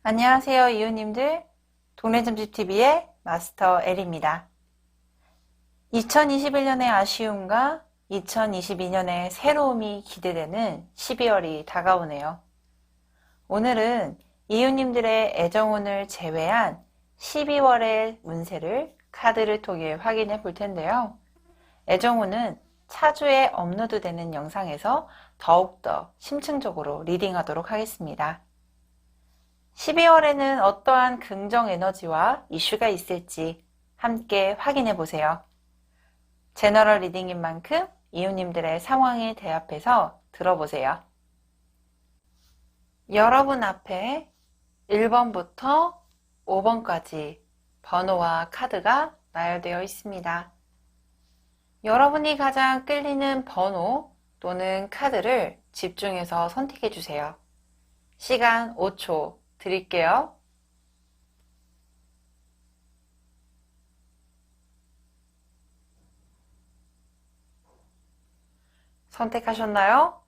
안녕하세요, 이웃님들. 동네점집TV의 마스터 L입니다. 2021년의 아쉬움과 2022년의 새로움이 기대되는 12월이 다가오네요. 오늘은 이웃님들의 애정운을 제외한 12월의 운세를 카드를 통해 확인해 볼 텐데요. 애정운은 차주에 업로드되는 영상에서 더욱더 심층적으로 리딩하도록 하겠습니다. 12월에는 어떠한 긍정 에너지와 이슈가 있을지 함께 확인해 보세요. 제너럴 리딩인 만큼 이웃님들의 상황에 대합해서 들어보세요. 여러분 앞에 1번부터 5번까지 번호와 카드가 나열되어 있습니다. 여러분이 가장 끌리는 번호 또는 카드를 집중해서 선택해 주세요. 시간 5초 드릴게요. 선택하셨나요?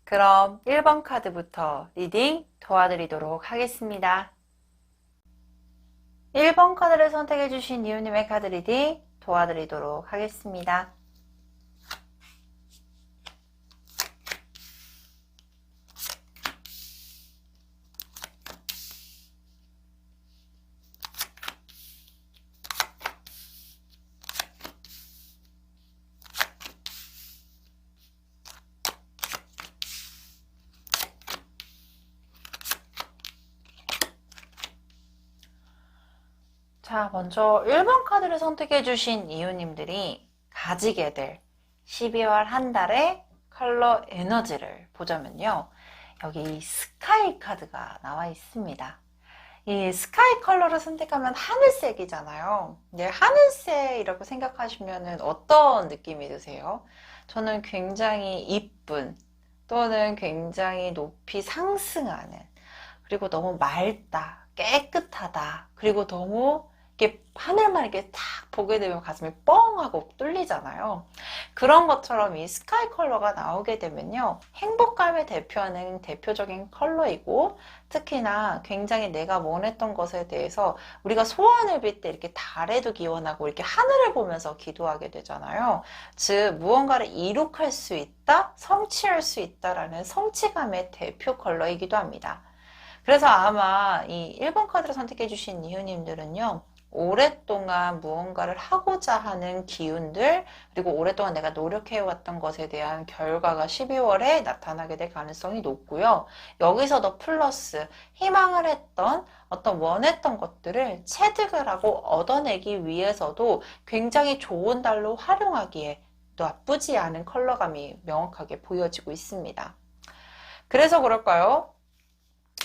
그럼 1번 카드부터 리딩 도와드리도록 하겠습니다. 1번 카드를 선택해 주신 이웃님의 카드 리딩 도와드리도록 하겠습니다. 자, 먼저 1번 카드를 선택해 주신 이웃님들이 가지게 될 12월 한 달의 컬러 에너지를 보자면요. 여기 스카이 카드가 나와 있습니다. 이 스카이 컬러를 선택하면 하늘색이잖아요. 근데 하늘색이라고 생각하시면 어떤 느낌이 드세요? 저는 굉장히 이쁜 또는 굉장히 높이 상승하는, 그리고 너무 맑다, 깨끗하다, 그리고 너무 이렇게 하늘만 이렇게 탁 보게 되면 가슴이 뻥 하고 뚫리잖아요. 그런 것처럼 이 스카이 컬러가 나오게 되면요, 행복감을 대표하는 대표적인 컬러이고, 특히나 굉장히 내가 원했던 것에 대해서 우리가 소원을 빌 때 이렇게 달에도 기원하고 이렇게 하늘을 보면서 기도하게 되잖아요. 즉 무언가를 이룩할 수 있다, 성취할 수 있다라는 성취감의 대표 컬러이기도 합니다. 그래서 아마 이 1번 카드를 선택해 주신 이웃님들은요, 오랫동안 무언가를 하고자 하는 기운들, 그리고 오랫동안 내가 노력해왔던 것에 대한 결과가 12월에 나타나게 될 가능성이 높고요. 여기서 더 플러스 희망을 했던 어떤 원했던 것들을 체득을 하고 얻어내기 위해서도 굉장히 좋은 달로 활용하기에 나쁘지 않은 컬러감이 명확하게 보여지고 있습니다. 그래서 그럴까요?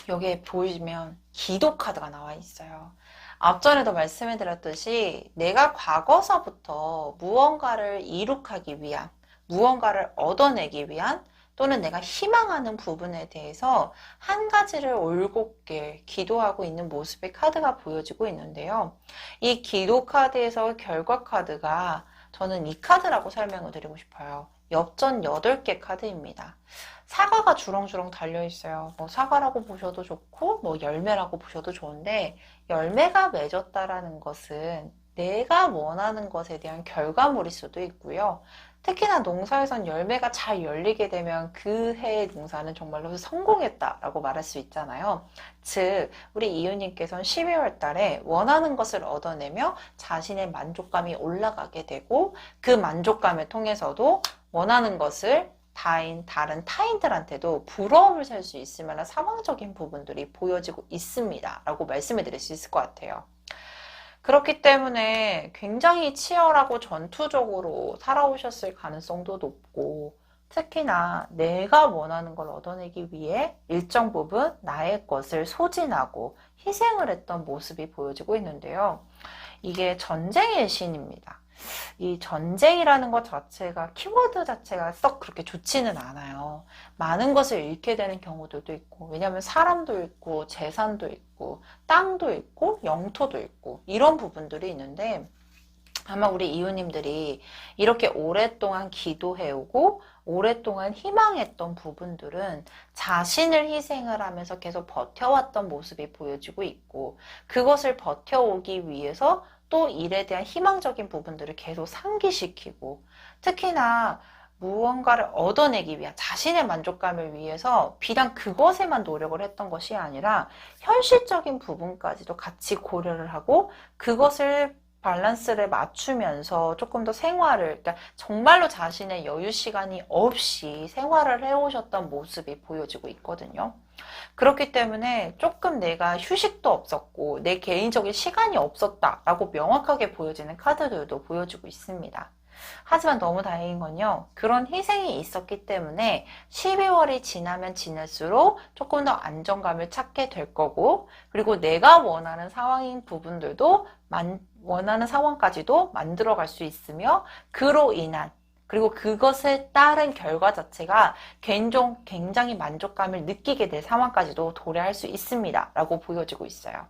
여기에 보이면 기도 카드가 나와 있어요. 앞전에도 말씀해 드렸듯이 내가 과거서부터 무언가를 이룩하기 위한, 무언가를 얻어내기 위한, 또는 내가 희망하는 부분에 대해서 한 가지를 올곧게 기도하고 있는 모습의 카드가 보여지고 있는데요. 이 기도 카드에서 결과 카드가 저는 이 카드라고 설명을 드리고 싶어요. 엽전 8개 카드입니다. 사과가 주렁주렁 달려있어요. 뭐 사과라고 보셔도 좋고 뭐 열매라고 보셔도 좋은데, 열매가 맺었다라는 것은 내가 원하는 것에 대한 결과물일 수도 있고요. 특히나 농사에선 열매가 잘 열리게 되면 그 해의 농사는 정말로 성공했다라고 말할 수 있잖아요. 즉 우리 이웃님께서는 12월 달에 원하는 것을 얻어내며 자신의 만족감이 올라가게 되고, 그 만족감을 통해서도 원하는 것을 다른 타인들한테도 부러움을 살 수 있을 만한 상황적인 부분들이 보여지고 있습니다 라고 말씀을 드릴 수 있을 것 같아요. 그렇기 때문에 굉장히 치열하고 전투적으로 살아오셨을 가능성도 높고, 특히나 내가 원하는 걸 얻어내기 위해 일정 부분 나의 것을 소진하고 희생을 했던 모습이 보여지고 있는데요. 이게 전쟁의 신입니다. 이 전쟁이라는 것 자체가, 키워드 자체가 썩 그렇게 좋지는 않아요. 많은 것을 잃게 되는 경우들도 있고, 왜냐하면 사람도 있고 재산도 있고 땅도 있고 영토도 있고 이런 부분들이 있는데, 아마 우리 이웃님들이 이렇게 오랫동안 기도해오고 오랫동안 희망했던 부분들은 자신을 희생을 하면서 계속 버텨왔던 모습이 보여지고 있고, 그것을 버텨오기 위해서 또 일에 대한 희망적인 부분들을 계속 상기시키고, 특히나 무언가를 얻어내기 위한 자신의 만족감을 위해서 비단 그것에만 노력을 했던 것이 아니라 현실적인 부분까지도 같이 고려를 하고, 그것을 밸런스를 맞추면서 조금 더 생활을, 그러니까 정말로 자신의 여유 시간이 없이 생활을 해오셨던 모습이 보여지고 있거든요. 그렇기 때문에 조금 내가 휴식도 없었고 내 개인적인 시간이 없었다라고 명확하게 보여지는 카드들도 보여지고 있습니다. 하지만 너무 다행인 건요, 그런 희생이 있었기 때문에 12월이 지나면 지날수록 조금 더 안정감을 찾게 될 거고, 그리고 내가 원하는 상황인 부분들도 원하는 상황까지도 만들어갈 수 있으며, 그로 인한, 그리고 그것에 따른 결과 자체가 굉장히 만족감을 느끼게 될 상황까지도 도래할 수 있습니다 라고 보여지고 있어요.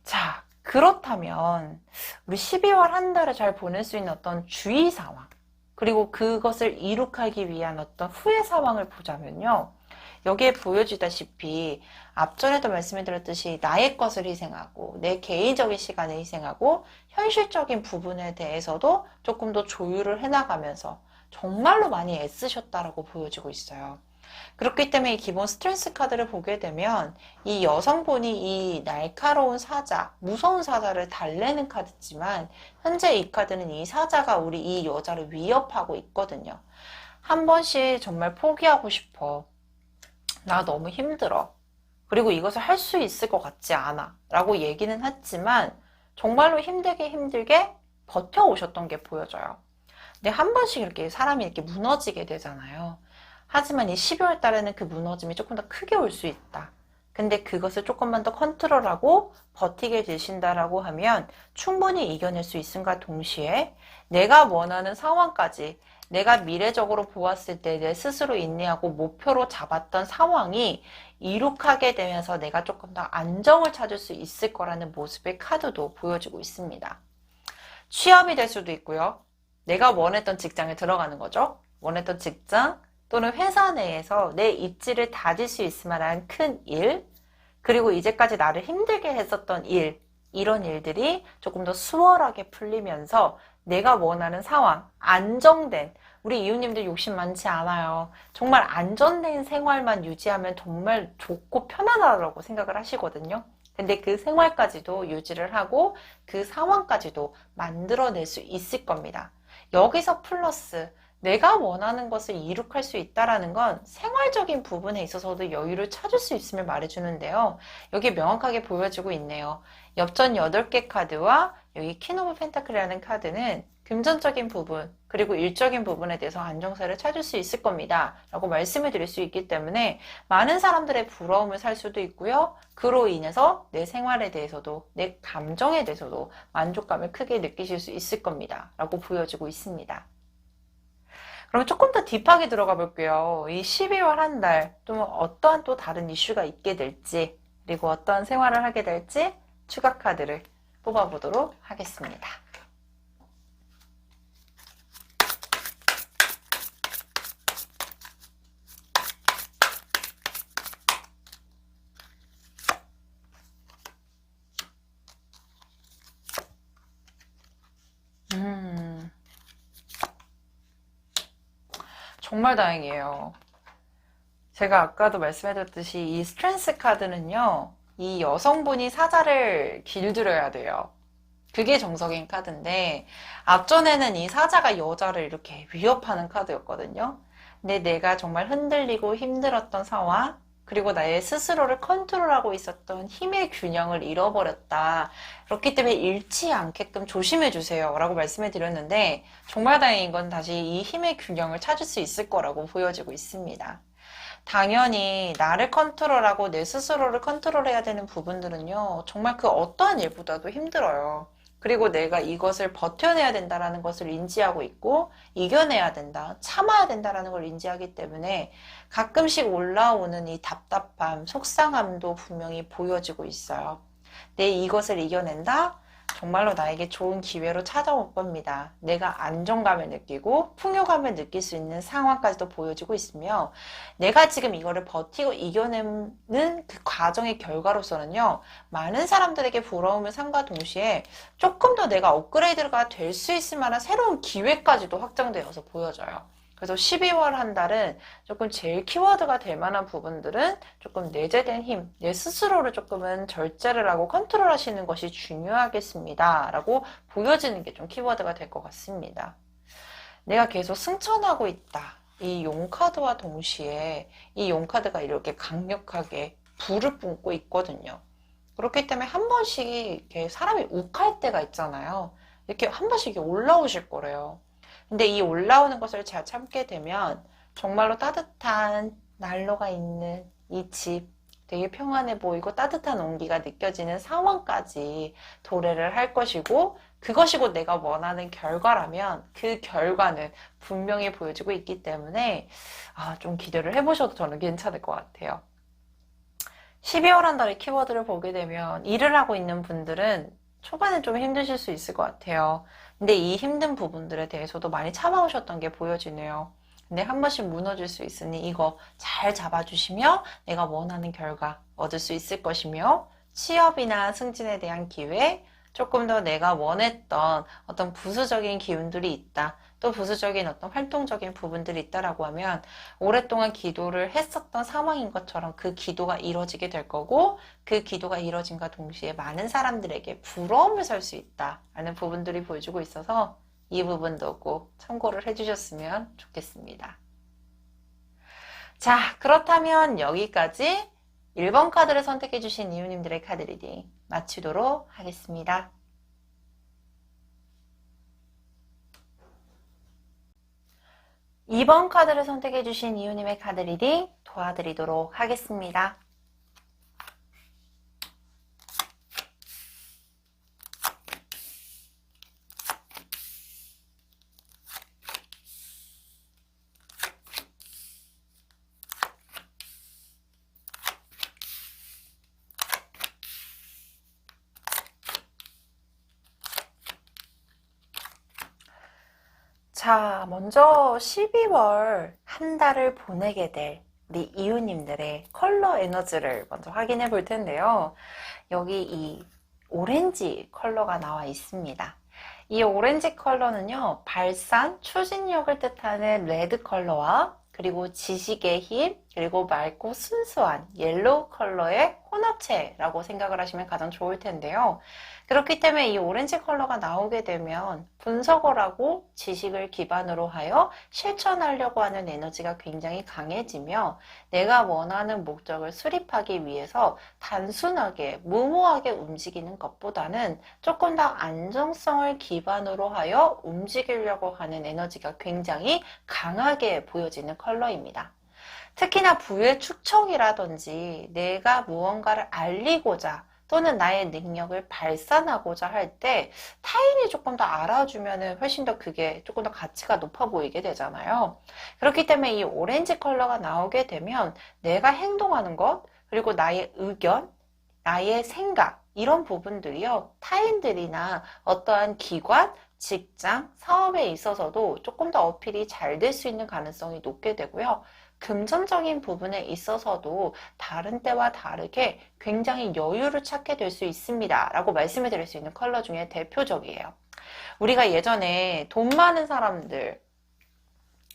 자, 그렇다면 우리 12월 한 달을 잘 보낼 수 있는 어떤 주의 상황, 그리고 그것을 이룩하기 위한 어떤 후회 상황을 보자면요, 여기에 보여지다시피 앞전에도 말씀을 드렸듯이 나의 것을 희생하고 내 개인적인 시간을 희생하고 현실적인 부분에 대해서도 조금 더 조율을 해나가면서 정말로 많이 애쓰셨다라고 보여지고 있어요. 그렇기 때문에 이 기본 스트레스 카드를 보게 되면 이 여성분이 이 날카로운 사자, 무서운 사자를 달래는 카드지만, 현재 이 카드는 이 사자가 우리 이 여자를 위협하고 있거든요. 한 번씩 정말 포기하고 싶어. 나 너무 힘들어. 그리고 이것을 할 수 있을 것 같지 않아. 라고 얘기는 했지만 정말로 힘들게 버텨오셨던 게 보여져요. 근데 한 번씩 이렇게 사람이 이렇게 무너지게 되잖아요. 하지만 이 12월 달에는 그 무너짐이 조금 더 크게 올 수 있다. 근데 그것을 조금만 더 컨트롤하고 버티게 되신다라고 하면 충분히 이겨낼 수 있음과 동시에 내가 원하는 상황까지, 내가 미래적으로 보았을 때 내 스스로 인내하고 목표로 잡았던 상황이 이룩하게 되면서 내가 조금 더 안정을 찾을 수 있을 거라는 모습의 카드도 보여주고 있습니다. 취업이 될 수도 있고요. 내가 원했던 직장에 들어가는 거죠. 원했던 직장 또는 회사 내에서 내 입지를 다질 수 있을 만한 큰 일, 그리고 이제까지 나를 힘들게 했었던 일, 이런 일들이 조금 더 수월하게 풀리면서 내가 원하는 상황, 안정된, 우리 이웃님들 욕심 많지 않아요. 정말 안전된 생활만 유지하면 정말 좋고 편안하다고 생각을 하시거든요. 근데 그 생활까지도 유지를 하고 그 상황까지도 만들어낼 수 있을 겁니다. 여기서 플러스 내가 원하는 것을 이룩할 수 있다는 건 생활적인 부분에 있어서도 여유를 찾을 수 있음을 말해주는데요. 여기 명확하게 보여지고 있네요. 엽전 8개 카드와 여기 퀸 오브 펜타클이라는 카드는 금전적인 부분, 그리고 일적인 부분에 대해서 안정세를 찾을 수 있을 겁니다 라고 말씀을 드릴 수 있기 때문에 많은 사람들의 부러움을 살 수도 있고요. 그로 인해서 내 생활에 대해서도, 내 감정에 대해서도 만족감을 크게 느끼실 수 있을 겁니다 라고 보여지고 있습니다. 그럼 조금 더 딥하게 들어가 볼게요. 이 12월 한 달, 또 어떠한 또 다른 이슈가 있게 될지, 그리고 어떠한 생활을 하게 될지 추가 카드를 뽑아보도록 하겠습니다. 정말 다행이에요. 제가 아까도 말씀해드렸듯이 이 스트렝스 카드는요, 이 여성분이 사자를 길들여야 돼요. 그게 정석인 카드인데, 앞전에는 이 사자가 여자를 이렇게 위협하는 카드였거든요. 근데 내가 정말 흔들리고 힘들었던 상황, 그리고 나의 스스로를 컨트롤하고 있었던 힘의 균형을 잃어버렸다. 그렇기 때문에 잃지 않게끔 조심해 주세요 라고 말씀을 드렸는데, 정말 다행인 건 다시 이 힘의 균형을 찾을 수 있을 거라고 보여지고 있습니다. 당연히 나를 컨트롤하고 내 스스로를 컨트롤해야 되는 부분들은요, 정말 그 어떠한 일보다도 힘들어요. 그리고 내가 이것을 버텨내야 된다는 것을 인지하고 있고 이겨내야 된다, 참아야 된다는 걸 인지하기 때문에 가끔씩 올라오는 이 답답함, 속상함도 분명히 보여지고 있어요. 내 이것을 이겨낸다? 정말로 나에게 좋은 기회로 찾아올 겁니다. 내가 안정감을 느끼고 풍요감을 느낄 수 있는 상황까지도 보여지고 있으며 내가 지금 이거를 버티고 이겨내는 그 과정의 결과로서는요. 많은 사람들에게 부러움을 삼과 동시에 조금 더 내가 업그레이드가 될 수 있을 만한 새로운 기회까지도 확장되어서 보여져요. 그래서 12월 한 달은 조금 제일 키워드가 될 만한 부분들은 조금 내재된 힘, 내 스스로를 조금은 절제를 하고 컨트롤 하시는 것이 중요하겠습니다. 라고 보여지는 게 좀 키워드가 될 것 같습니다. 내가 계속 승천하고 있다. 이 용카드와 동시에 이 용카드가 이렇게 강력하게 불을 뿜고 있거든요. 그렇기 때문에 한 번씩 이렇게 사람이 욱할 때가 있잖아요. 이렇게 한 번씩 올라오실 거래요. 근데 이 올라오는 것을 잘 참게 되면 정말로 따뜻한 난로가 있는 이 집, 되게 평안해 보이고 따뜻한 온기가 느껴지는 상황까지 도래를 할 것이고 그것이 곧 내가 원하는 결과라면 그 결과는 분명히 보여지고 있기 때문에 좀 기대를 해보셔도 저는 괜찮을 것 같아요. 12월 한 달의 키워드를 보게 되면 일을 하고 있는 분들은 초반에 좀 힘드실 수 있을 것 같아요. 근데 이 힘든 부분들에 대해서도 많이 참아오셨던 게 보여지네요. 근데 한 번씩 무너질 수 있으니 이거 잘 잡아주시며 내가 원하는 결과 얻을 수 있을 것이며 취업이나 승진에 대한 기회, 조금 더 내가 원했던 어떤 부수적인 기운들이 있다. 또 부수적인 어떤 활동적인 부분들이 있다라고 하면 오랫동안 기도를 했었던 상황인 것처럼 그 기도가 이루어지게 될 거고 그 기도가 이루어진과 동시에 많은 사람들에게 부러움을 살 수 있다라는 부분들이 보여주고 있어서 이 부분도 꼭 참고를 해주셨으면 좋겠습니다. 자, 그렇다면 여기까지 1번 카드를 선택해주신 이유님들의 카드 리딩 마치도록 하겠습니다. 2번 카드를 선택해주신 이유님의 카드 리딩 도와드리도록 하겠습니다. 자, 먼저 12월 한 달을 보내게 될 우리 이웃님들의 컬러 에너지를 먼저 확인해 볼 텐데요. 여기 이 오렌지 컬러가 나와 있습니다. 이 오렌지 컬러는요, 발산, 추진력을 뜻하는 레드 컬러와 그리고 지식의 힘, 그리고 맑고 순수한 옐로우 컬러의 혼합체라고 생각을 하시면 가장 좋을 텐데요. 그렇기 때문에 이 오렌지 컬러가 나오게 되면 분석을 하고 지식을 기반으로 하여 실천하려고 하는 에너지가 굉장히 강해지며 내가 원하는 목적을 수립하기 위해서 단순하게 무모하게 움직이는 것보다는 조금 더 안정성을 기반으로 하여 움직이려고 하는 에너지가 굉장히 강하게 보여지는 컬러입니다. 특히나 부의 축청이라든지 내가 무언가를 알리고자 또는 나의 능력을 발산하고자 할 때 타인이 조금 더 알아주면 훨씬 더 그게 조금 더 가치가 높아 보이게 되잖아요. 그렇기 때문에 이 오렌지 컬러가 나오게 되면 내가 행동하는 것, 그리고 나의 의견, 나의 생각 이런 부분들이요. 타인들이나 어떠한 기관, 직장, 사업에 있어서도 조금 더 어필이 잘 될 수 있는 가능성이 높게 되고요. 금전적인 부분에 있어서도 다른 때와 다르게 굉장히 여유를 찾게 될 수 있습니다. 라고 말씀을 드릴 수 있는 컬러 중에 대표적이에요. 우리가 예전에 돈 많은 사람들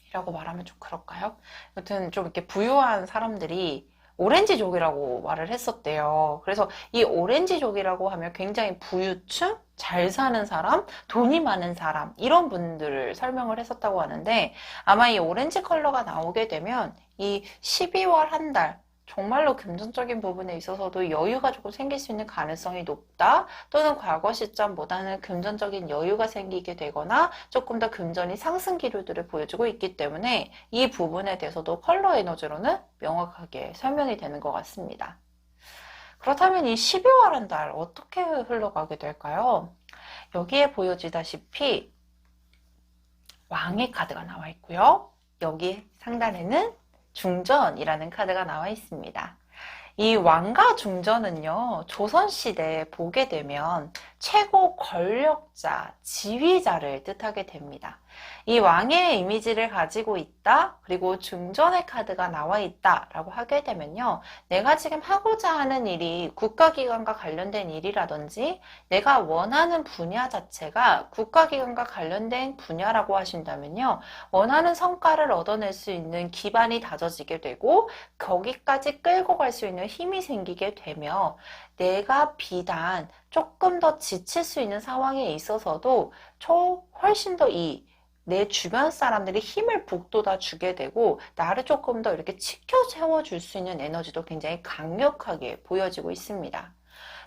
이라고 말하면 좀 그럴까요? 여튼 좀 이렇게 부유한 사람들이 오렌지족이라고 말을 했었대요. 그래서 이 오렌지족이라고 하면 굉장히 부유층, 잘 사는 사람, 돈이 많은 사람 이런 분들을 설명을 했었다고 하는데 아마 이 오렌지 컬러가 나오게 되면 이 12월 한 달 정말로 금전적인 부분에 있어서도 여유가 조금 생길 수 있는 가능성이 높다. 또는 과거 시점보다는 금전적인 여유가 생기게 되거나 조금 더 금전이 상승 기류들을 보여주고 있기 때문에 이 부분에 대해서도 컬러 에너지로는 명확하게 설명이 되는 것 같습니다. 그렇다면 이 12월 한 달 어떻게 흘러가게 될까요? 여기에 보여지다시피 왕의 카드가 나와 있고요. 여기 상단에는 중전이라는 카드가 나와 있습니다. 이 왕가 중전은요, 조선시대에 보게 되면 최고 권력자, 지휘자를 뜻하게 됩니다. 이 왕의 이미지를 가지고 있다, 그리고 중전의 카드가 나와 있다 라고 하게 되면요, 내가 지금 하고자 하는 일이 국가기관과 관련된 일이라든지 내가 원하는 분야 자체가 국가기관과 관련된 분야라고 하신다면요, 원하는 성과를 얻어낼 수 있는 기반이 다져지게 되고 거기까지 끌고 갈 수 있는 힘이 생기게 되며 내가 비단 조금 더 지칠 수 있는 상황에 있어서도 훨씬 더 내 주변 사람들이 힘을 북돋아 주게 되고 나를 조금 더 이렇게 치켜 세워줄 수 있는 에너지도 굉장히 강력하게 보여지고 있습니다.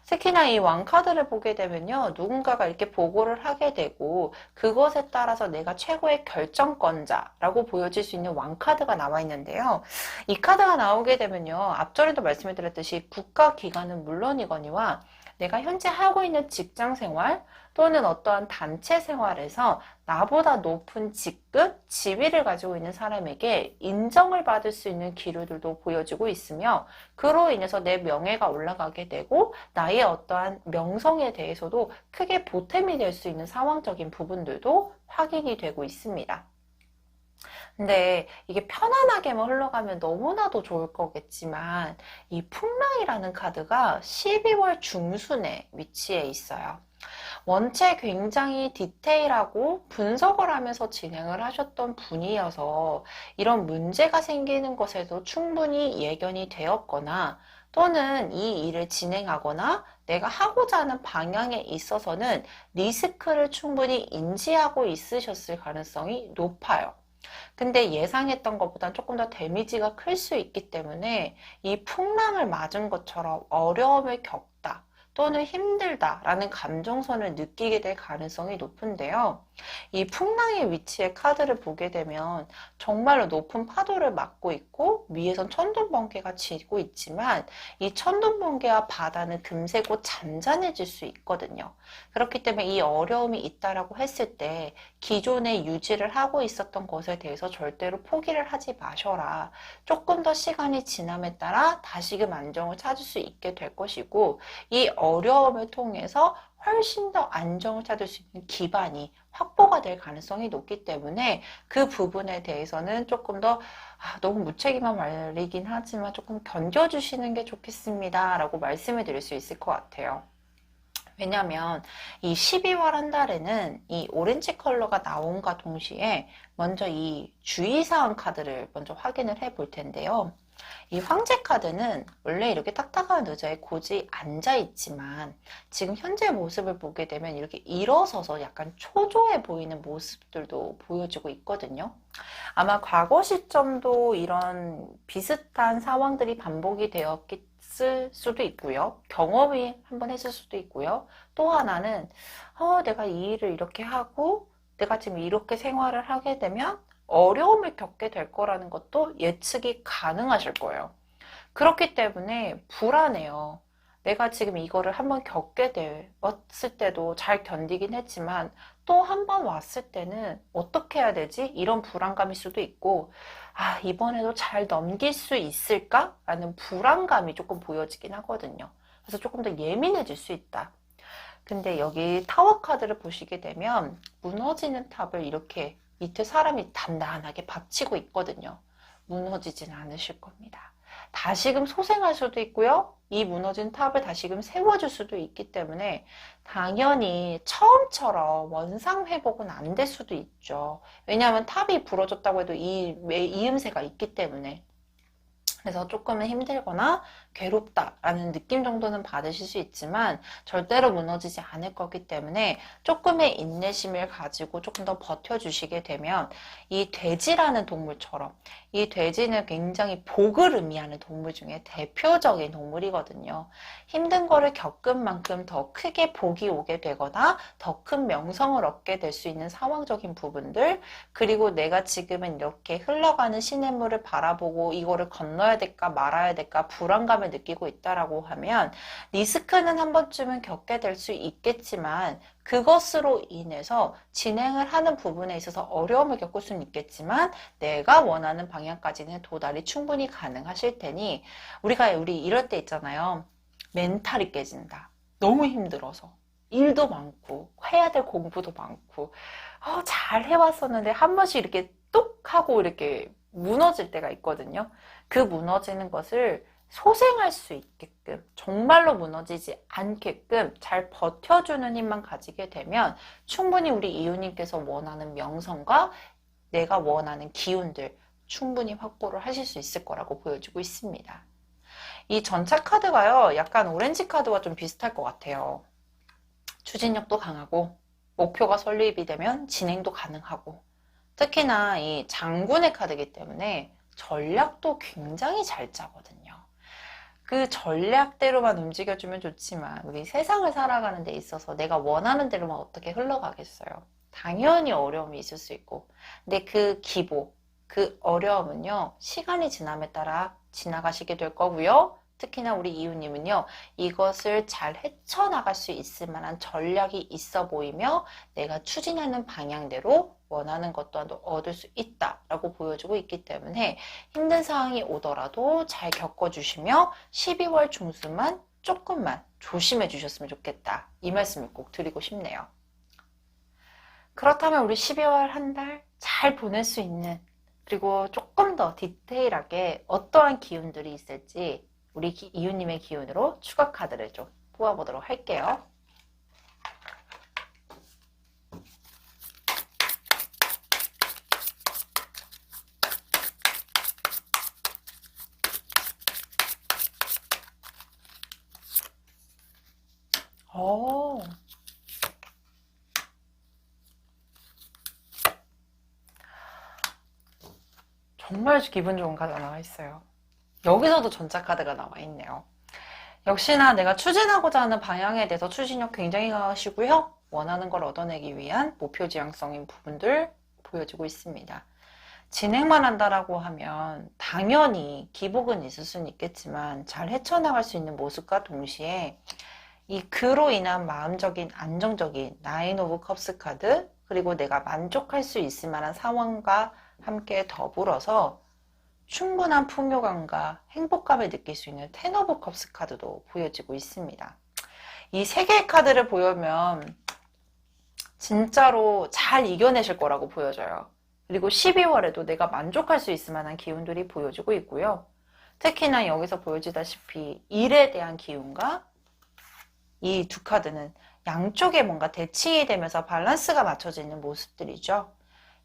특히나 이 왕카드를 보게 되면요, 누군가가 이렇게 보고를 하게 되고 그것에 따라서 내가 최고의 결정권자라고 보여질 수 있는 왕카드가 나와 있는데요, 이 카드가 나오게 되면요, 앞전에도 말씀을 드렸듯이 국가기관은 물론이거니와 내가 현재 하고 있는 직장 생활 또는 어떠한 단체 생활에서 나보다 높은 직급, 지위를 가지고 있는 사람에게 인정을 받을 수 있는 기류들도 보여지고 있으며 그로 인해서 내 명예가 올라가게 되고 나의 어떠한 명성에 대해서도 크게 보탬이 될 수 있는 상황적인 부분들도 확인이 되고 있습니다. 근데 이게 편안하게만 흘러가면 너무나도 좋을 거겠지만 이 풍랑이라는 카드가 12월 중순에 위치해 있어요. 원체 굉장히 디테일하고 분석을 하면서 진행을 하셨던 분이어서 이런 문제가 생기는 것에도 충분히 예견이 되었거나 또는 이 일을 진행하거나 내가 하고자 하는 방향에 있어서는 리스크를 충분히 인지하고 있으셨을 가능성이 높아요. 근데 예상했던 것보다 조금 더 데미지가 클 수 있기 때문에 이 풍랑을 맞은 것처럼 어려움을 겪다 또는 힘들다라는 감정선을 느끼게 될 가능성이 높은데요. 이 풍랑의 위치의 카드를 보게 되면 정말로 높은 파도를 맞고 있고 위에선 천둥번개가 치고 있지만 이 천둥번개와 바다는 금세 곧 잠잠해질 수 있거든요. 그렇기 때문에 이 어려움이 있다라고 했을 때 기존에 유지를 하고 있었던 것에 대해서 절대로 포기를 하지 마셔라. 조금 더 시간이 지남에 따라 다시금 안정을 찾을 수 있게 될 것이고 이 어려움을 통해서 훨씬 더 안정을 찾을 수 있는 기반이 확보가 될 가능성이 높기 때문에 그 부분에 대해서는 조금 더 너무 무책임한 말이긴 하지만 조금 견뎌주시는 게 좋겠습니다 라고 말씀을 드릴 수 있을 것 같아요. 왜냐면 이 12월 한 달에는 이 오렌지 컬러가 나온과 동시에 먼저 이 주의사항 카드를 먼저 확인을 해 볼 텐데요. 이 황제 카드는 원래 이렇게 딱딱한 의자에 고지 앉아 있지만 지금 현재 모습을 보게 되면 이렇게 일어서서 약간 초조해 보이는 모습들도 보여지고 있거든요. 아마 과거 시점도 이런 비슷한 상황들이 반복이 되었을 수도 있고요. 경험이 한번 했을 수도 있고요. 또 하나는 내가 이 일을 이렇게 하고 내가 지금 이렇게 생활을 하게 되면 어려움을 겪게 될 거라는 것도 예측이 가능하실 거예요. 그렇기 때문에 불안해요. 내가 지금 이거를 한번 겪게 되었을 때도 잘 견디긴 했지만 또 한 번 왔을 때는 어떻게 해야 되지? 이런 불안감일 수도 있고 이번에도 잘 넘길 수 있을까? 라는 불안감이 조금 보여지긴 하거든요. 그래서 조금 더 예민해질 수 있다. 근데 여기 타워 카드를 보시게 되면 무너지는 탑을 이렇게 밑에 사람이 단단하게 받치고 있거든요. 무너지진 않으실 겁니다. 다시금 소생할 수도 있고요. 이 무너진 탑을 다시금 세워줄 수도 있기 때문에 당연히 처음처럼 원상 회복은 안 될 수도 있죠. 왜냐하면 탑이 부러졌다고 해도 이음새가 있기 때문에. 그래서 조금은 힘들거나 괴롭다라는 느낌 정도는 받으실 수 있지만 절대로 무너지지 않을 거기 때문에 조금의 인내심을 가지고 조금 더 버텨주시게 되면 이 돼지라는 동물처럼 이 돼지는 굉장히 복을 의미하는 동물 중에 대표적인 동물이거든요. 힘든 거를 겪은 만큼 더 크게 복이 오게 되거나 더 큰 명성을 얻게 될 수 있는 상황적인 부분들, 그리고 내가 지금은 이렇게 흘러가는 시냇물을 바라보고 이거를 건너야 넣어야 될까 말아야 될까 불안감을 느끼고 있다라고 하면 리스크는 한 번쯤은 겪게 될 수 있겠지만 그것으로 인해서 진행을 하는 부분에 있어서 어려움을 겪을 수는 있겠지만 내가 원하는 방향까지는 도달이 충분히 가능하실 테니 우리 이럴 때 있잖아요. 멘탈이 깨진다. 너무 힘들어서. 일도 많고 해야 될 공부도 많고 잘 해왔었는데 한 번씩 이렇게 뚝 하고 이렇게 무너질 때가 있거든요. 그 무너지는 것을 소생할 수 있게끔 정말로 무너지지 않게끔 잘 버텨주는 힘만 가지게 되면 충분히 우리 이웃님께서 원하는 명성과 내가 원하는 기운들 충분히 확보를 하실 수 있을 거라고 보여주고 있습니다. 이 전차 카드가요, 약간 오렌지 카드와 좀 비슷할 것 같아요. 추진력도 강하고 목표가 설립이 되면 진행도 가능하고 특히나 이 장군의 카드이기 때문에 전략도 굉장히 잘 짜거든요. 그 전략대로만 움직여주면 좋지만 우리 세상을 살아가는 데 있어서 내가 원하는 대로만 어떻게 흘러가겠어요. 당연히 어려움이 있을 수 있고 근데 그 기복, 그 어려움은요. 시간이 지남에 따라 지나가시게 될 거고요. 특히나 우리 이웃님은요. 이것을 잘 헤쳐나갈 수 있을 만한 전략이 있어 보이며 내가 추진하는 방향대로 원하는 것도 얻을 수 있다라고 보여주고 있기 때문에 힘든 상황이 오더라도 잘 겪어주시며 12월 중순만 조금만 조심해 주셨으면 좋겠다. 이 말씀을 꼭 드리고 싶네요. 그렇다면 우리 12월 한 달 잘 보낼 수 있는 그리고 조금 더 디테일하게 어떠한 기운들이 있을지 우리 이웃님의 기운으로 추가 카드를 좀 뽑아보도록 할게요. 오. 정말 기분 좋은 카드가 나와 있어요. 여기서도 전차 카드가 나와 있네요. 역시나 내가 추진하고자 하는 방향에 대해서 추진력 굉장히 강하시고요. 원하는 걸 얻어내기 위한 목표 지향성인 부분들 보여주고 있습니다. 진행만 한다라고 하면 당연히 기복은 있을 수는 있겠지만 잘 헤쳐나갈 수 있는 모습과 동시에 이 그로 인한 마음적인 안정적인 나인 오브 컵스 카드 그리고 내가 만족할 수 있을 만한 상황과 함께 더불어서 충분한 풍요감과 행복감을 느낄 수 있는 텐 오브 컵스 카드도 보여지고 있습니다. 이 세 개의 카드를 보면 진짜로 잘 이겨내실 거라고 보여져요. 그리고 12월에도 내가 만족할 수 있을 만한 기운들이 보여지고 있고요. 특히나 여기서 보여지다시피 일에 대한 기운과 이 두 카드는 양쪽에 뭔가 대칭이 되면서 밸런스가 맞춰지는 모습들이죠.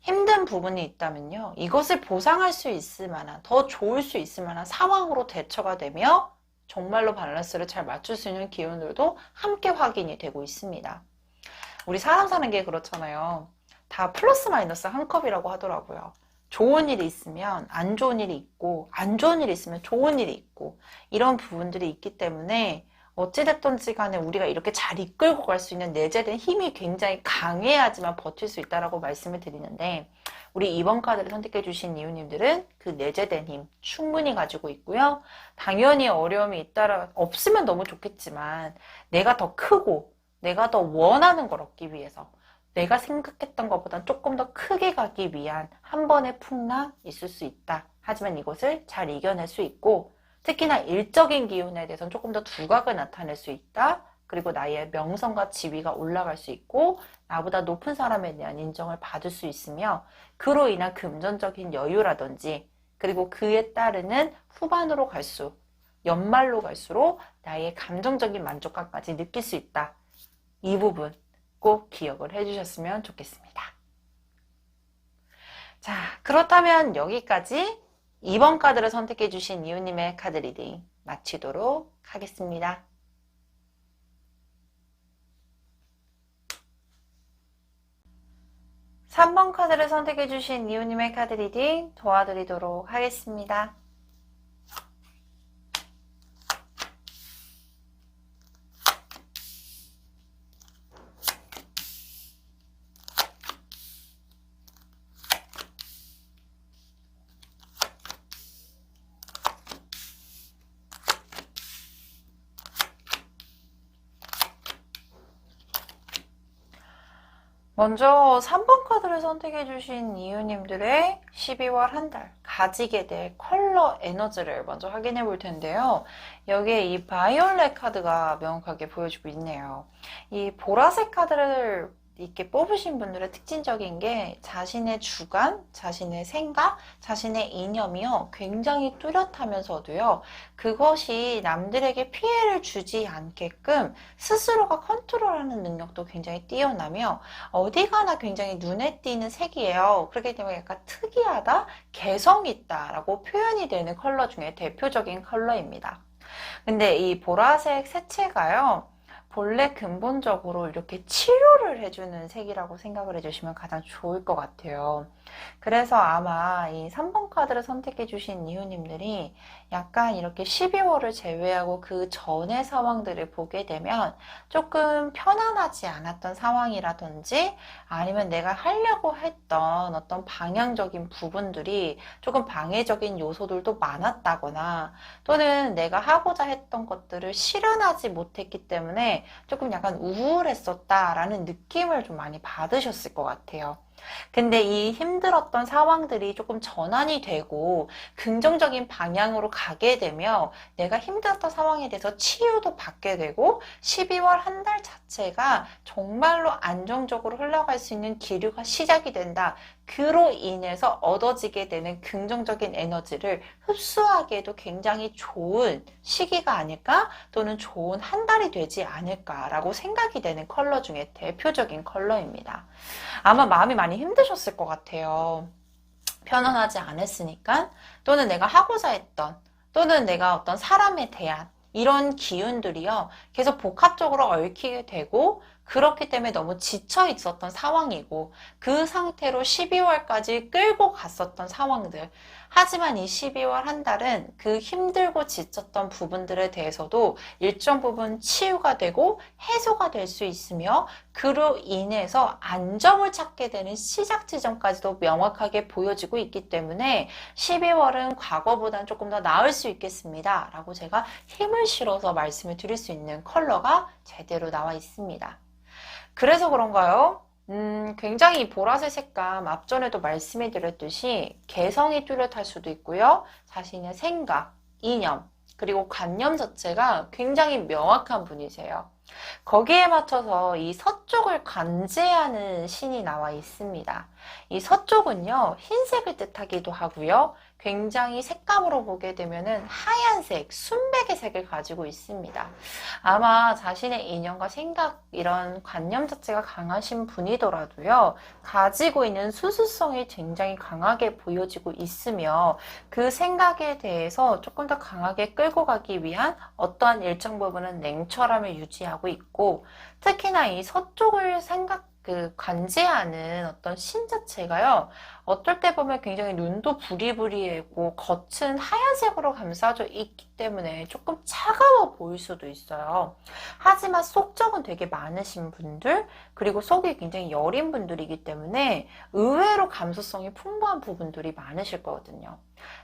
힘든 부분이 있다면요. 이것을 보상할 수 있을 만한, 더 좋을 수 있을 만한 상황으로 대처가 되며 정말로 밸런스를 잘 맞출 수 있는 기운들도 함께 확인이 되고 있습니다. 우리 사람 사는 게 그렇잖아요. 다 플러스 마이너스 한 컵이라고 하더라고요. 좋은 일이 있으면 안 좋은 일이 있고 안 좋은 일이 있으면 좋은 일이 있고 이런 부분들이 있기 때문에 어찌됐든지 간에 우리가 이렇게 잘 이끌고 갈 수 있는 내재된 힘이 굉장히 강해야지만 버틸 수 있다라고 말씀을 드리는데 우리 2번 카드를 선택해 주신 이웃님들은 그 내재된 힘 충분히 가지고 있고요. 당연히 어려움이 없으면 너무 좋겠지만 내가 더 크고 내가 더 원하는 걸 얻기 위해서 내가 생각했던 것보다 조금 더 크게 가기 위한 한 번의 풍랑 있을 수 있다. 하지만 이것을 잘 이겨낼 수 있고 특히나 일적인 기운에 대해서는 조금 더 두각을 나타낼 수 있다. 그리고 나의 명성과 지위가 올라갈 수 있고 나보다 높은 사람에 대한 인정을 받을 수 있으며 그로 인한 금전적인 여유라든지 그리고 그에 따르는 후반으로 갈수록 연말로 갈수록 나의 감정적인 만족감까지 느낄 수 있다. 이 부분 꼭 기억을 해주셨으면 좋겠습니다. 자, 그렇다면 여기까지 2번 카드를 선택해 주신 이웃님의 카드 리딩 마치도록 하겠습니다. (3번) 카드를 선택해 주신 이웃님의 카드 리딩 도와드리도록 하겠습니다. 먼저 3번 카드를 선택해주신 이유님들의 12월 한 달 가지게 될 컬러 에너지를 먼저 확인해 볼 텐데요. 여기에 이 바이올렛 카드가 명확하게 보여주고 있네요. 이 보라색 카드를 이렇게 뽑으신 분들의 특징적인 게 자신의 주관, 자신의 생각, 자신의 이념이요. 굉장히 뚜렷하면서도요. 그것이 남들에게 피해를 주지 않게끔 스스로가 컨트롤하는 능력도 굉장히 뛰어나며 어디 가나 굉장히 눈에 띄는 색이에요. 그렇기 때문에 약간 특이하다, 개성 있다라고 표현이 되는 컬러 중에 대표적인 컬러입니다. 근데 이 보라색 색채가요. 본래 근본적으로 이렇게 치료를 해주는 색이라고 생각을 해주시면 가장 좋을 것 같아요. 그래서 아마 이 3번 카드를 선택해 주신 이유님들이 약간 이렇게 12월을 제외하고 그 전의 상황들을 보게 되면 조금 편안하지 않았던 상황이라든지 아니면 내가 하려고 했던 어떤 방향적인 부분들이 조금 방해적인 요소들도 많았다거나 또는 내가 하고자 했던 것들을 실현하지 못했기 때문에 조금 약간 우울했었다라는 느낌을 좀 많이 받으셨을 것 같아요. 근데 이 힘들었던 상황들이 조금 전환이 되고 긍정적인 방향으로 가게 되며 내가 힘들었던 상황에 대해서 치유도 받게 되고 12월 한 달 자체가 정말로 안정적으로 흘러갈 수 있는 기류가 시작이 된다. 그로 인해서 얻어지게 되는 긍정적인 에너지를 흡수하기에도 굉장히 좋은 시기가 아닐까 또는 좋은 한 달이 되지 않을까라고 생각이 되는 컬러 중에 대표적인 컬러입니다. 아마 마음이 많이 힘드셨을 것 같아요. 편안하지 않았으니까 또는 내가 하고자 했던 또는 내가 어떤 사람에 대한 이런 기운들이요. 계속 복합적으로 얽히게 되고 그렇기 때문에 너무 지쳐 있었던 상황이고 그 상태로 12월까지 끌고 갔었던 상황들. 하지만 이 12월 한 달은 그 힘들고 지쳤던 부분들에 대해서도 일정 부분 치유가 되고 해소가 될 수 있으며 그로 인해서 안정을 찾게 되는 시작 지점까지도 명확하게 보여지고 있기 때문에 12월은 과거보다는 조금 더 나을 수 있겠습니다. 라고 제가 힘을 실어서 말씀을 드릴 수 있는 컬러가 제대로 나와 있습니다. 그래서 그런가요? 굉장히 보라색 색감 앞전에도 말씀해 드렸듯이 개성이 뚜렷할 수도 있고요. 자신의 생각, 이념, 그리고 관념 자체가 굉장히 명확한 분이세요. 거기에 맞춰서 이 서쪽을 관제하는 신이 나와 있습니다. 이 서쪽은요, 흰색을 뜻하기도 하고요. 굉장히 색감으로 보게 되면은 하얀색, 순백의 색을 가지고 있습니다. 아마 자신의 이념과 생각, 이런 관념 자체가 강하신 분이더라도요, 가지고 있는 수수성이 굉장히 강하게 보여지고 있으며 그 생각에 대해서 조금 더 강하게 끌고 가기 위한 어떠한 일정 부분은 냉철함을 유지하고 있고 특히나 이 서쪽을 관제하는 어떤 신 자체가요, 어떨 때 보면 굉장히 눈도 부리부리하고 겉은 하얀색으로 감싸져 있기 때문에 조금 차가워 보일 수도 있어요. 하지만 속적은 되게 많으신 분들, 그리고 속이 굉장히 여린 분들이기 때문에 의외로 감수성이 풍부한 부분들이 많으실 거거든요.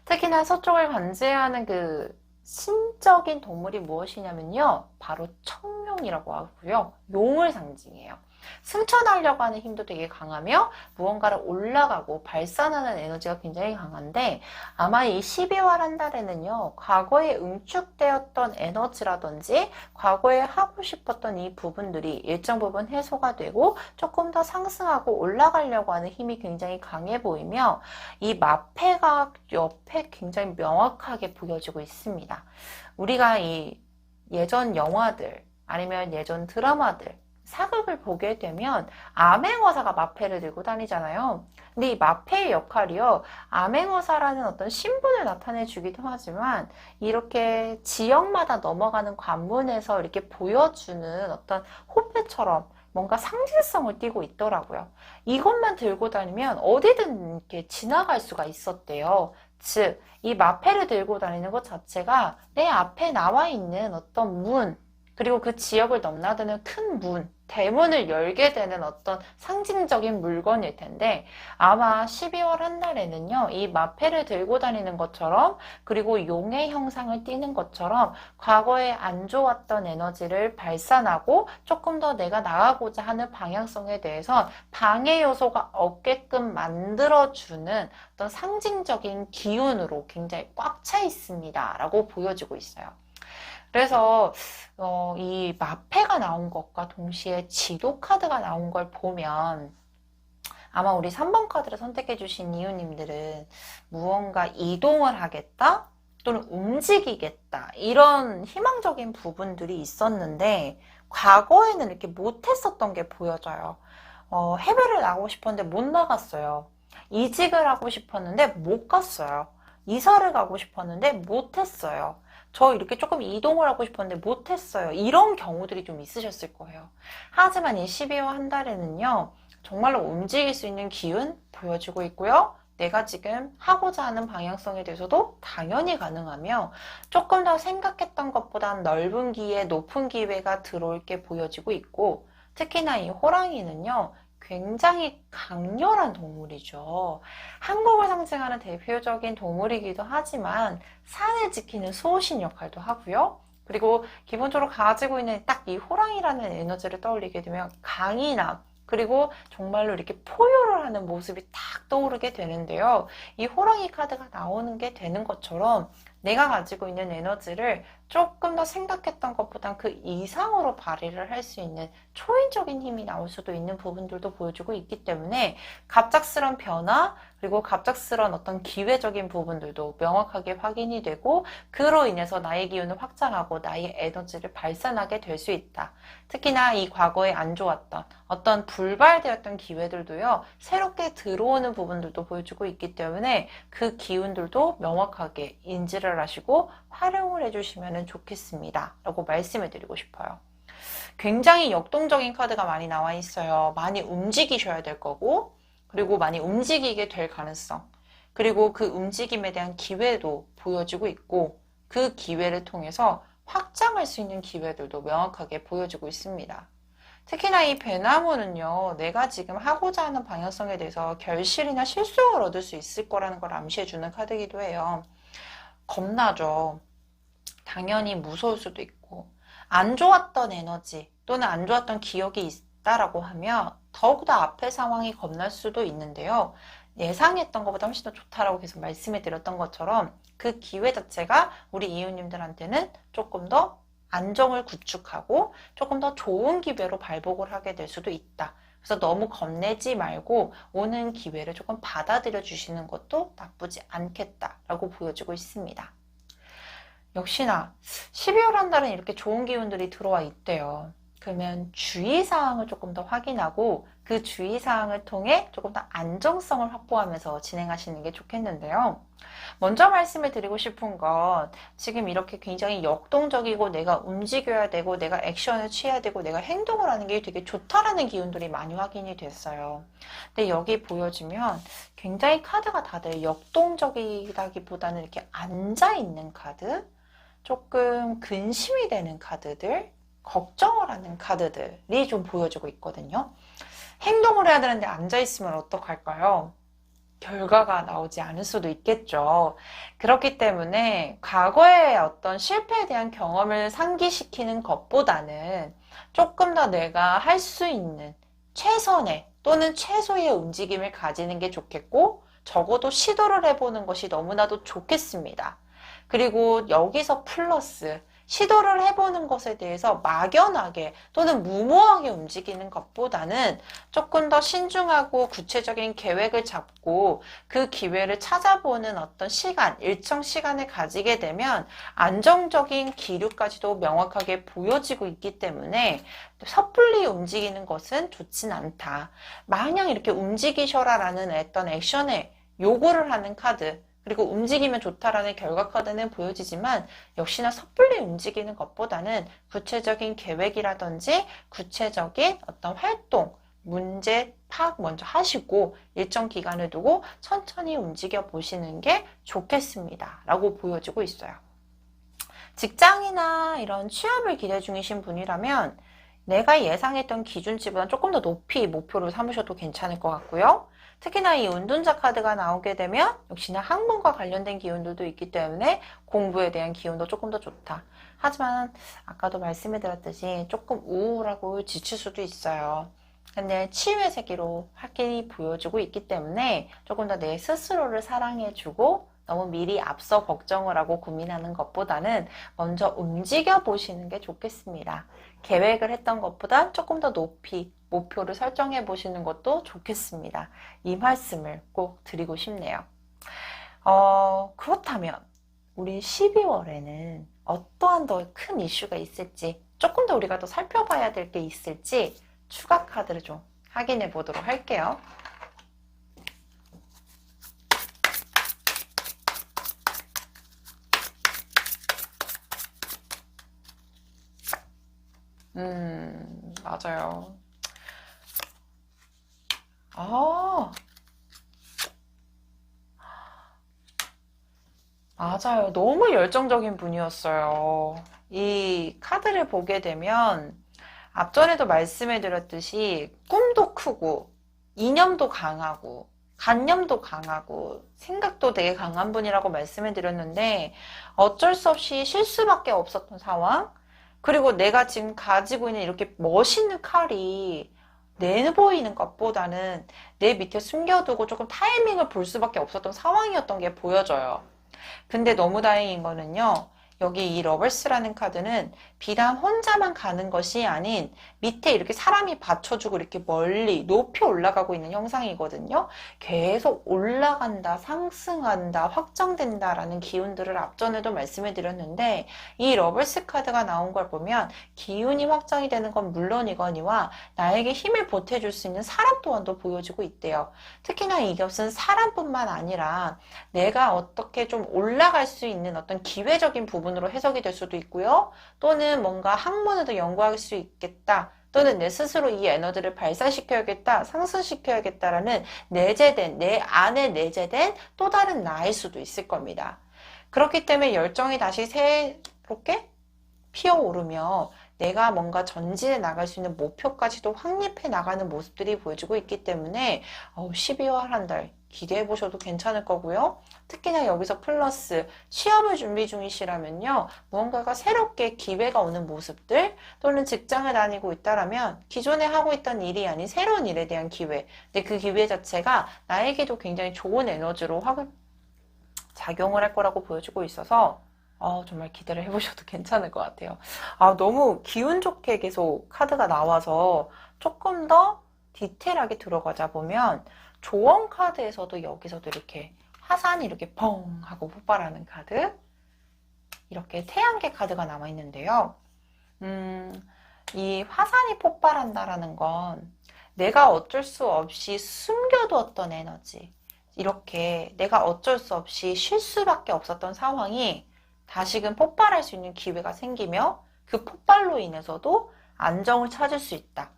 특히나 서쪽을 관제하는 그 신적인 동물이 무엇이냐면요, 바로 청룡이라고 하고요, 용을 상징해요. 승천하려고 하는 힘도 되게 강하며 무언가를 올라가고 발산하는 에너지가 굉장히 강한데 아마 이 12월 한 달에는요, 과거에 응축되었던 에너지라든지 과거에 하고 싶었던 이 부분들이 일정 부분 해소가 되고 조금 더 상승하고 올라가려고 하는 힘이 굉장히 강해 보이며 이 마패가 옆에 굉장히 명확하게 보여지고 있습니다. 우리가 이 예전 영화들 아니면 예전 드라마들 사극을 보게 되면 암행어사가 마패를 들고 다니잖아요. 근데 이 마패의 역할이요, 암행어사라는 어떤 신분을 나타내 주기도 하지만 이렇게 지역마다 넘어가는 관문에서 이렇게 보여주는 어떤 호패처럼 뭔가 상징성을 띠고 있더라고요. 이것만 들고 다니면 어디든 이렇게 지나갈 수가 있었대요. 즉, 이 마패를 들고 다니는 것 자체가 내 앞에 나와 있는 어떤 문, 그리고 그 지역을 넘나드는 큰 문, 대문을 열게 되는 어떤 상징적인 물건일 텐데 아마 12월 한 달에는요, 이 마패를 들고 다니는 것처럼 그리고 용의 형상을 띠는 것처럼 과거에 안 좋았던 에너지를 발산하고 조금 더 내가 나가고자 하는 방향성에 대해서 방해 요소가 없게끔 만들어주는 어떤 상징적인 기운으로 굉장히 꽉 차 있습니다 라고 보여지고 있어요. 그래서 이 마패가 나온 것과 동시에 지도 카드가 나온 걸 보면 아마 우리 3번 카드를 선택해 주신 이유님들은 무언가 이동을 하겠다 또는 움직이겠다 이런 희망적인 부분들이 있었는데 과거에는 이렇게 못했었던 게 보여져요. 해외를 나가고 싶었는데 못 나갔어요. 이직을 하고 싶었는데 못 갔어요. 이사를 가고 싶었는데 못했어요. 저 이렇게 조금 이동을 하고 싶었는데 못했어요. 이런 경우들이 좀 있으셨을 거예요. 하지만 이 12월 한 달에는요, 정말로 움직일 수 있는 기운 보여주고 있고요. 내가 지금 하고자 하는 방향성에 대해서도 당연히 가능하며 조금 더 생각했던 것보다 넓은 기회, 높은 기회가 들어올 게 보여지고 있고 특히나 이 호랑이는요, 굉장히 강렬한 동물이죠. 한국을 상징하는 대표적인 동물이기도 하지만 산을 지키는 수호신 역할도 하고요. 그리고 기본적으로 가지고 있는 딱 이 호랑이라는 에너지를 떠올리게 되면 강인함, 그리고 정말로 이렇게 포효를 하는 모습이 딱 떠오르게 되는데요. 이 호랑이 카드가 나오는 게 되는 것처럼 내가 가지고 있는 에너지를 조금 더 생각했던 것보단 그 이상으로 발휘를 할 수 있는 초인적인 힘이 나올 수도 있는 부분들도 보여주고 있기 때문에 갑작스런 변화 그리고 갑작스런 어떤 기회적인 부분들도 명확하게 확인이 되고 그로 인해서 나의 기운을 확장하고 나의 에너지를 발산하게 될 수 있다. 특히나 이 과거에 안 좋았던 어떤 불발되었던 기회들도요, 새롭게 들어오는 부분들도 보여주고 있기 때문에 그 기운들도 명확하게 인지를 하시고 활용을 해주시면 좋겠습니다 라고 말씀을 드리고 싶어요. 굉장히 역동적인 카드가 많이 나와 있어요. 많이 움직이셔야 될 거고 그리고 많이 움직이게 될 가능성, 그리고 그 움직임에 대한 기회도 보여지고 있고 그 기회를 통해서 확장할 수 있는 기회들도 명확하게 보여지고 있습니다. 특히나 이 배나무는요, 내가 지금 하고자 하는 방향성에 대해서 결실이나 실속을 얻을 수 있을 거라는 걸 암시해주는 카드이기도 해요. 겁나죠. 당연히 무서울 수도 있고 안 좋았던 에너지 또는 안 좋았던 기억이 있다라고 하면 더욱더 앞의 상황이 겁날 수도 있는데요. 예상했던 것보다 훨씬 더 좋다라고 계속 말씀해 드렸던 것처럼 그 기회 자체가 우리 이웃님들한테는 조금 더 안정을 구축하고 조금 더 좋은 기회로 발복을 하게 될 수도 있다. 그래서 너무 겁내지 말고 오는 기회를 조금 받아들여 주시는 것도 나쁘지 않겠다라고 보여지고 있습니다. 역시나 12월 한 달은 이렇게 좋은 기운들이 들어와 있대요. 그러면 주의사항을 조금 더 확인하고 그 주의사항을 통해 조금 더 안정성을 확보하면서 진행하시는 게 좋겠는데요. 먼저 말씀을 드리고 싶은 건 지금 이렇게 굉장히 역동적이고 내가 움직여야 되고 내가 액션을 취해야 되고 내가 행동을 하는 게 되게 좋다라는 기운들이 많이 확인이 됐어요. 근데 여기 보여지면 굉장히 카드가 다들 역동적이라기보다는 이렇게 앉아있는 카드, 조금 근심이 되는 카드들, 걱정을 하는 카드들이 좀 보여지고 있거든요. 행동을 해야 되는데 앉아있으면 어떡할까요? 결과가 나오지 않을 수도 있겠죠. 그렇기 때문에 과거의 어떤 실패에 대한 경험을 상기시키는 것보다는 조금 더 내가 할 수 있는 최선의 또는 최소의 움직임을 가지는 게 좋겠고 적어도 시도를 해보는 것이 너무나도 좋겠습니다. 그리고 여기서 플러스 시도를 해보는 것에 대해서 막연하게 또는 무모하게 움직이는 것보다는 조금 더 신중하고 구체적인 계획을 잡고 그 기회를 찾아보는 어떤 시간, 일정 시간을 가지게 되면 안정적인 기류까지도 명확하게 보여지고 있기 때문에 섣불리 움직이는 것은 좋진 않다. 마냥 이렇게 움직이셔라라는 어떤 액션에 요구를 하는 카드, 그리고 움직이면 좋다라는 결과 카드는 보여지지만 역시나 섣불리 움직이는 것보다는 구체적인 계획이라든지 구체적인 어떤 활동, 문제 파악 먼저 하시고 일정 기간을 두고 천천히 움직여 보시는 게 좋겠습니다 라고 보여지고 있어요. 직장이나 이런 취업을 기대 중이신 분이라면 내가 예상했던 기준치보다 조금 더 높이 목표를 삼으셔도 괜찮을 것 같고요. 특히나 이 운둔자 카드가 나오게 되면 역시나 학문과 관련된 기운들도 있기 때문에 공부에 대한 기운도 조금 더 좋다. 하지만 아까도 말씀해드렸듯이 조금 우울하고 지칠 수도 있어요. 근데 치유의 세계로 확실히 보여주고 있기 때문에 조금 더 내 스스로를 사랑해주고 너무 미리 앞서 걱정을 하고 고민하는 것보다는 먼저 움직여 보시는 게 좋겠습니다. 계획을 했던 것보다 조금 더 높이 목표를 설정해 보시는 것도 좋겠습니다. 이 말씀을 꼭 드리고 싶네요. 그렇다면 우리 12월에는 어떠한 더 큰 이슈가 있을지, 조금 더 우리가 더 살펴봐야 될 게 있을지 추가 카드를 좀 확인해 보도록 할게요. 맞아요. 맞아요. 너무 열정적인 분이었어요. 이 카드를 보게 되면 앞전에도 말씀해드렸듯이 꿈도 크고 이념도 강하고 관념도 강하고 생각도 되게 강한 분이라고 말씀해드렸는데 어쩔 수 없이 실수밖에 없었던 상황, 그리고 내가 지금 가지고 있는 이렇게 멋있는 칼이 내보이는 것보다는 내 밑에 숨겨두고 조금 타이밍을 볼 수밖에 없었던 상황이었던 게 보여져요. 근데 너무 다행인 거는요, 여기 이 러벌스라는 카드는 비단 혼자만 가는 것이 아닌 밑에 이렇게 사람이 받쳐주고 이렇게 멀리 높이 올라가고 있는 형상이거든요. 계속 올라간다, 상승한다, 확장된다라는 기운들을 앞전에도 말씀해 드렸는데 이 러벌스 카드가 나온 걸 보면 기운이 확장이 되는 건 물론이거니와 나에게 힘을 보태줄 수 있는 사람 또한도 보여지고 있대요. 특히나 이것은 사람뿐만 아니라 내가 어떻게 좀 올라갈 수 있는 어떤 기회적인 부분으로 해석이 될 수도 있고요. 또는 뭔가 학문에도 연구할 수 있겠다. 또는 내 스스로 이 에너지를 발산시켜야겠다, 상승시켜야겠다라는 내재된, 내 안에 내재된 또 다른 나일 수도 있을 겁니다. 그렇기 때문에 열정이 다시 새롭게 피어오르며 내가 뭔가 전진해 나갈 수 있는 목표까지도 확립해 나가는 모습들이 보여지고 있기 때문에 12월 한 달 기대해 보셔도 괜찮을 거고요. 특히나 여기서 플러스 취업을 준비 중이시라면요. 무언가가 새롭게 기회가 오는 모습들 또는 직장을 다니고 있다라면 기존에 하고 있던 일이 아닌 새로운 일에 대한 기회. 근데 그 기회 자체가 나에게도 굉장히 좋은 에너지로 작용을 할 거라고 보여주고 있어서 정말 기대를 해보셔도 괜찮을 것 같아요. 너무 기운 좋게 계속 카드가 나와서 조금 더 디테일하게 들어가자 보면 조언 카드에서도 여기서도 이렇게 화산이 이렇게 펑 하고 폭발하는 카드, 이렇게 태양계 카드가 남아 있는데요. 이 화산이 폭발한다라는 건 내가 어쩔 수 없이 숨겨두었던 에너지, 이렇게 내가 어쩔 수 없이 쉴 수밖에 없었던 상황이 다시금 폭발할 수 있는 기회가 생기며 그 폭발로 인해서도 안정을 찾을 수 있다.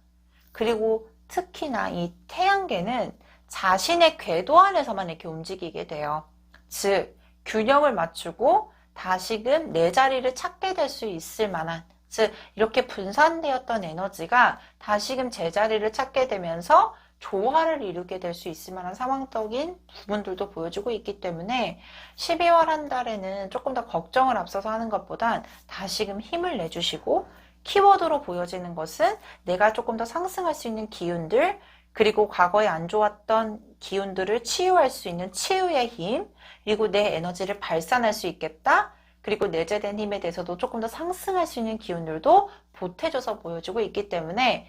그리고 특히나 이 태양계는 자신의 궤도 안에서만 이렇게 움직이게 돼요. 즉, 균형을 맞추고 다시금 내 자리를 찾게 될 수 있을 만한, 즉, 이렇게 분산되었던 에너지가 다시금 제자리를 찾게 되면서 조화를 이루게 될 수 있을 만한 상황적인 부분들도 보여주고 있기 때문에 12월 한 달에는 조금 더 걱정을 앞서서 하는 것보단 다시금 힘을 내주시고, 키워드로 보여지는 것은 내가 조금 더 상승할 수 있는 기운들, 그리고 과거에 안 좋았던 기운들을 치유할 수 있는 치유의 힘, 그리고 내 에너지를 발산할 수 있겠다. 그리고 내재된 힘에 대해서도 조금 더 상승할 수 있는 기운들도 보태줘서 보여주고 있기 때문에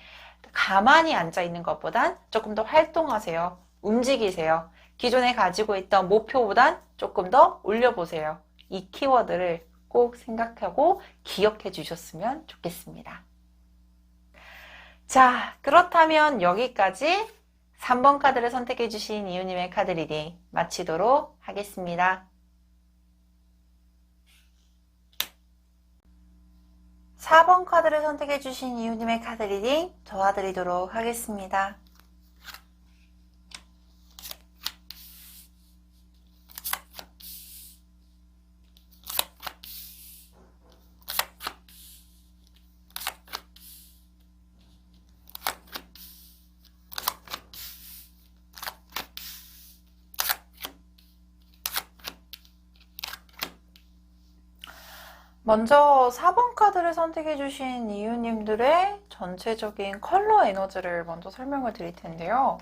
가만히 앉아 있는 것보단 조금 더 활동하세요. 움직이세요. 기존에 가지고 있던 목표보단 조금 더 올려보세요. 이 키워드를 꼭 생각하고 기억해 주셨으면 좋겠습니다. 자, 그렇다면 여기까지 3번 카드를 선택해 주신 이유님의 카드 리딩 마치도록 하겠습니다. 4번 카드를 선택해 주신 이유님의 카드 리딩 도와드리도록 하겠습니다. 먼저 4번 카드를 선택해주신 이유님들의 전체적인 컬러 에너지를 먼저 설명을 드릴 텐데요.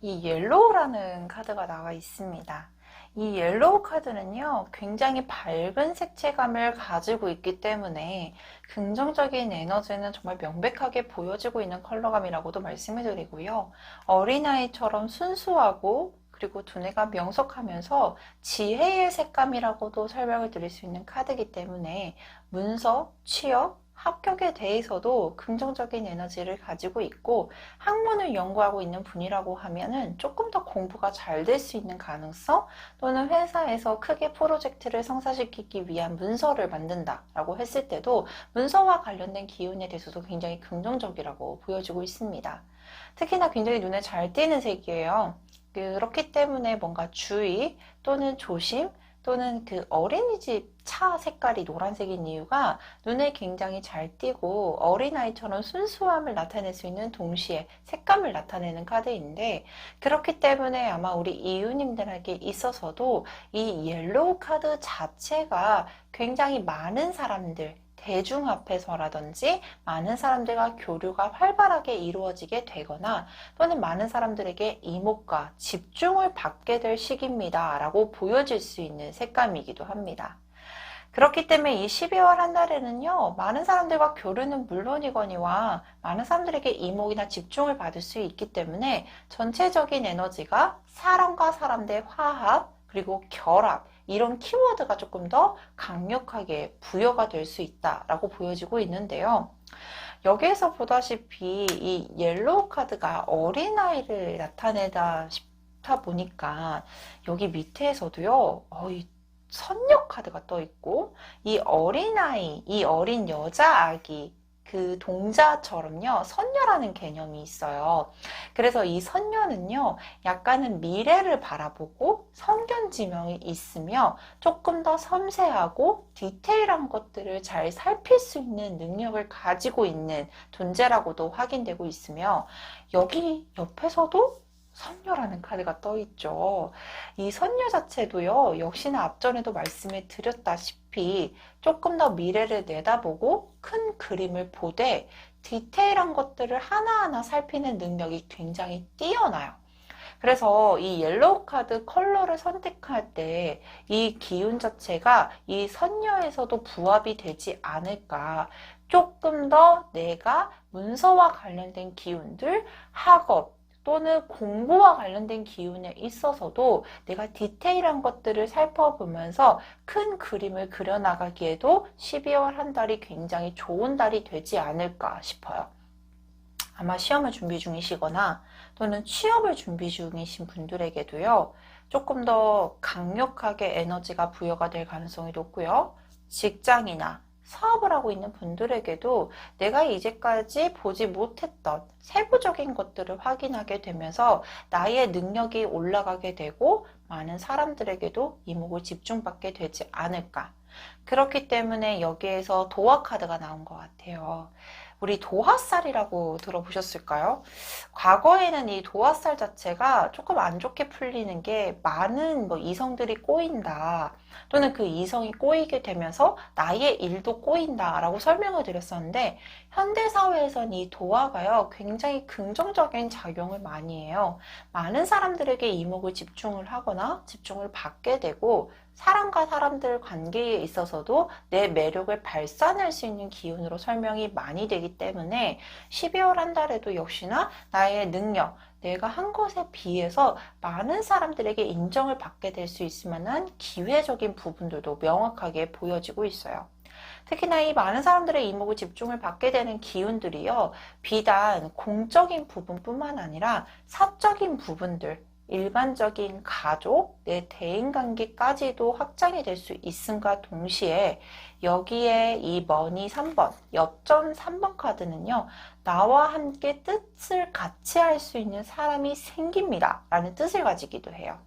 이 옐로우라는 카드가 나와 있습니다. 이 옐로우 카드는요, 굉장히 밝은 색채감을 가지고 있기 때문에 긍정적인 에너지는 정말 명백하게 보여지고 있는 컬러감이라고도 말씀을 드리고요. 어린아이처럼 순수하고 그리고 두뇌가 명석하면서 지혜의 색감이라고도 설명을 드릴 수 있는 카드이기 때문에 문서, 취업, 합격에 대해서도 긍정적인 에너지를 가지고 있고 학문을 연구하고 있는 분이라고 하면은 조금 더 공부가 잘 될 수 있는 가능성 또는 회사에서 크게 프로젝트를 성사시키기 위한 문서를 만든다라고 했을 때도 문서와 관련된 기운에 대해서도 굉장히 긍정적이라고 보여지고 있습니다. 특히나 굉장히 눈에 잘 띄는 색이에요. 그렇기 때문에 뭔가 주의 또는 조심 또는 그 어린이집 차 색깔이 노란색인 이유가 눈에 굉장히 잘 띄고 어린아이처럼 순수함을 나타낼 수 있는 동시에 색감을 나타내는 카드인데 그렇기 때문에 아마 우리 이유님들에게 있어서도 이 옐로우 카드 자체가 굉장히 많은 사람들 대중 앞에서라든지 많은 사람들과 교류가 활발하게 이루어지게 되거나 또는 많은 사람들에게 이목과 집중을 받게 될 시기입니다 라고 보여질 수 있는 색감이기도 합니다. 그렇기 때문에 이 12월 한 달에는요, 많은 사람들과 교류는 물론이거니와 많은 사람들에게 이목이나 집중을 받을 수 있기 때문에 전체적인 에너지가 사람과 사람들의 화합, 그리고 결합, 이런 키워드가 조금 더 강력하게 부여가 될 수 있다라고 보여지고 있는데요. 여기에서 보다시피 이 옐로우 카드가 어린아이를 나타내다 싶다 보니까 여기 밑에서도요, 이 선녀 카드가 떠 있고 이 어린아이, 이 어린 여자 아기 그 동자처럼요 선녀라는 개념이 있어요. 그래서 이 선녀는요 약간은 미래를 바라보고 성견지명이 있으며 조금 더 섬세하고 디테일한 것들을 잘 살필 수 있는 능력을 가지고 있는 존재라고도 확인되고 있으며 여기 옆에서도 선녀라는 카드가 떠 있죠. 이 선녀 자체도요, 역시나 앞전에도 말씀을 드렸다시피 조금 더 미래를 내다보고 큰 그림을 보되 디테일한 것들을 하나하나 살피는 능력이 굉장히 뛰어나요. 그래서 이 옐로우 카드 컬러를 선택할 때 이 기운 자체가 이 선녀에서도 부합이 되지 않을까. 조금 더 내가 문서와 관련된 기운들, 학업, 또는 공부와 관련된 기운에 있어서도 내가 디테일한 것들을 살펴보면서 큰 그림을 그려나가기에도 12월 한 달이 굉장히 좋은 달이 되지 않을까 싶어요. 아마 시험을 준비 중이시거나 또는 취업을 준비 중이신 분들에게도요. 조금 더 강력하게 에너지가 부여가 될 가능성이 높고요. 직장이나 사업을 하고 있는 분들에게도 내가 이제까지 보지 못했던 세부적인 것들을 확인하게 되면서 나의 능력이 올라가게 되고 많은 사람들에게도 이목을 집중받게 되지 않을까. 그렇기 때문에 여기에서 도화 카드가 나온 것 같아요. 우리 도화살이라고 들어보셨을까요? 과거에는 이 도화살 자체가 조금 안 좋게 풀리는 게 많은 이성들이 꼬인다. 또는 그 이성이 꼬이게 되면서 나의 일도 꼬인다라고 설명을 드렸었는데 현대사회에선 이 도화가요 굉장히 긍정적인 작용을 많이 해요. 많은 사람들에게 이목을 집중을 하거나 집중을 받게 되고 사람과 사람들 관계에 있어서도 내 매력을 발산할 수 있는 기운으로 설명이 많이 되기 때문에 12월 한 달에도 역시나 나의 능력, 내가 한 것에 비해서 많은 사람들에게 인정을 받게 될 수 있을 만한 기회적인 부분들도 명확하게 보여지고 있어요. 특히나 이 많은 사람들의 이목을 집중을 받게 되는 기운들이요. 비단 공적인 부분뿐만 아니라 사적인 부분들, 일반적인 가족, 내 대인관계까지도 확장이 될 수 있음과 동시에 여기에 이 머니 3번, 엽전 3번 카드는요. 나와 함께 뜻을 같이 할 수 있는 사람이 생깁니다. 라는 뜻을 가지기도 해요.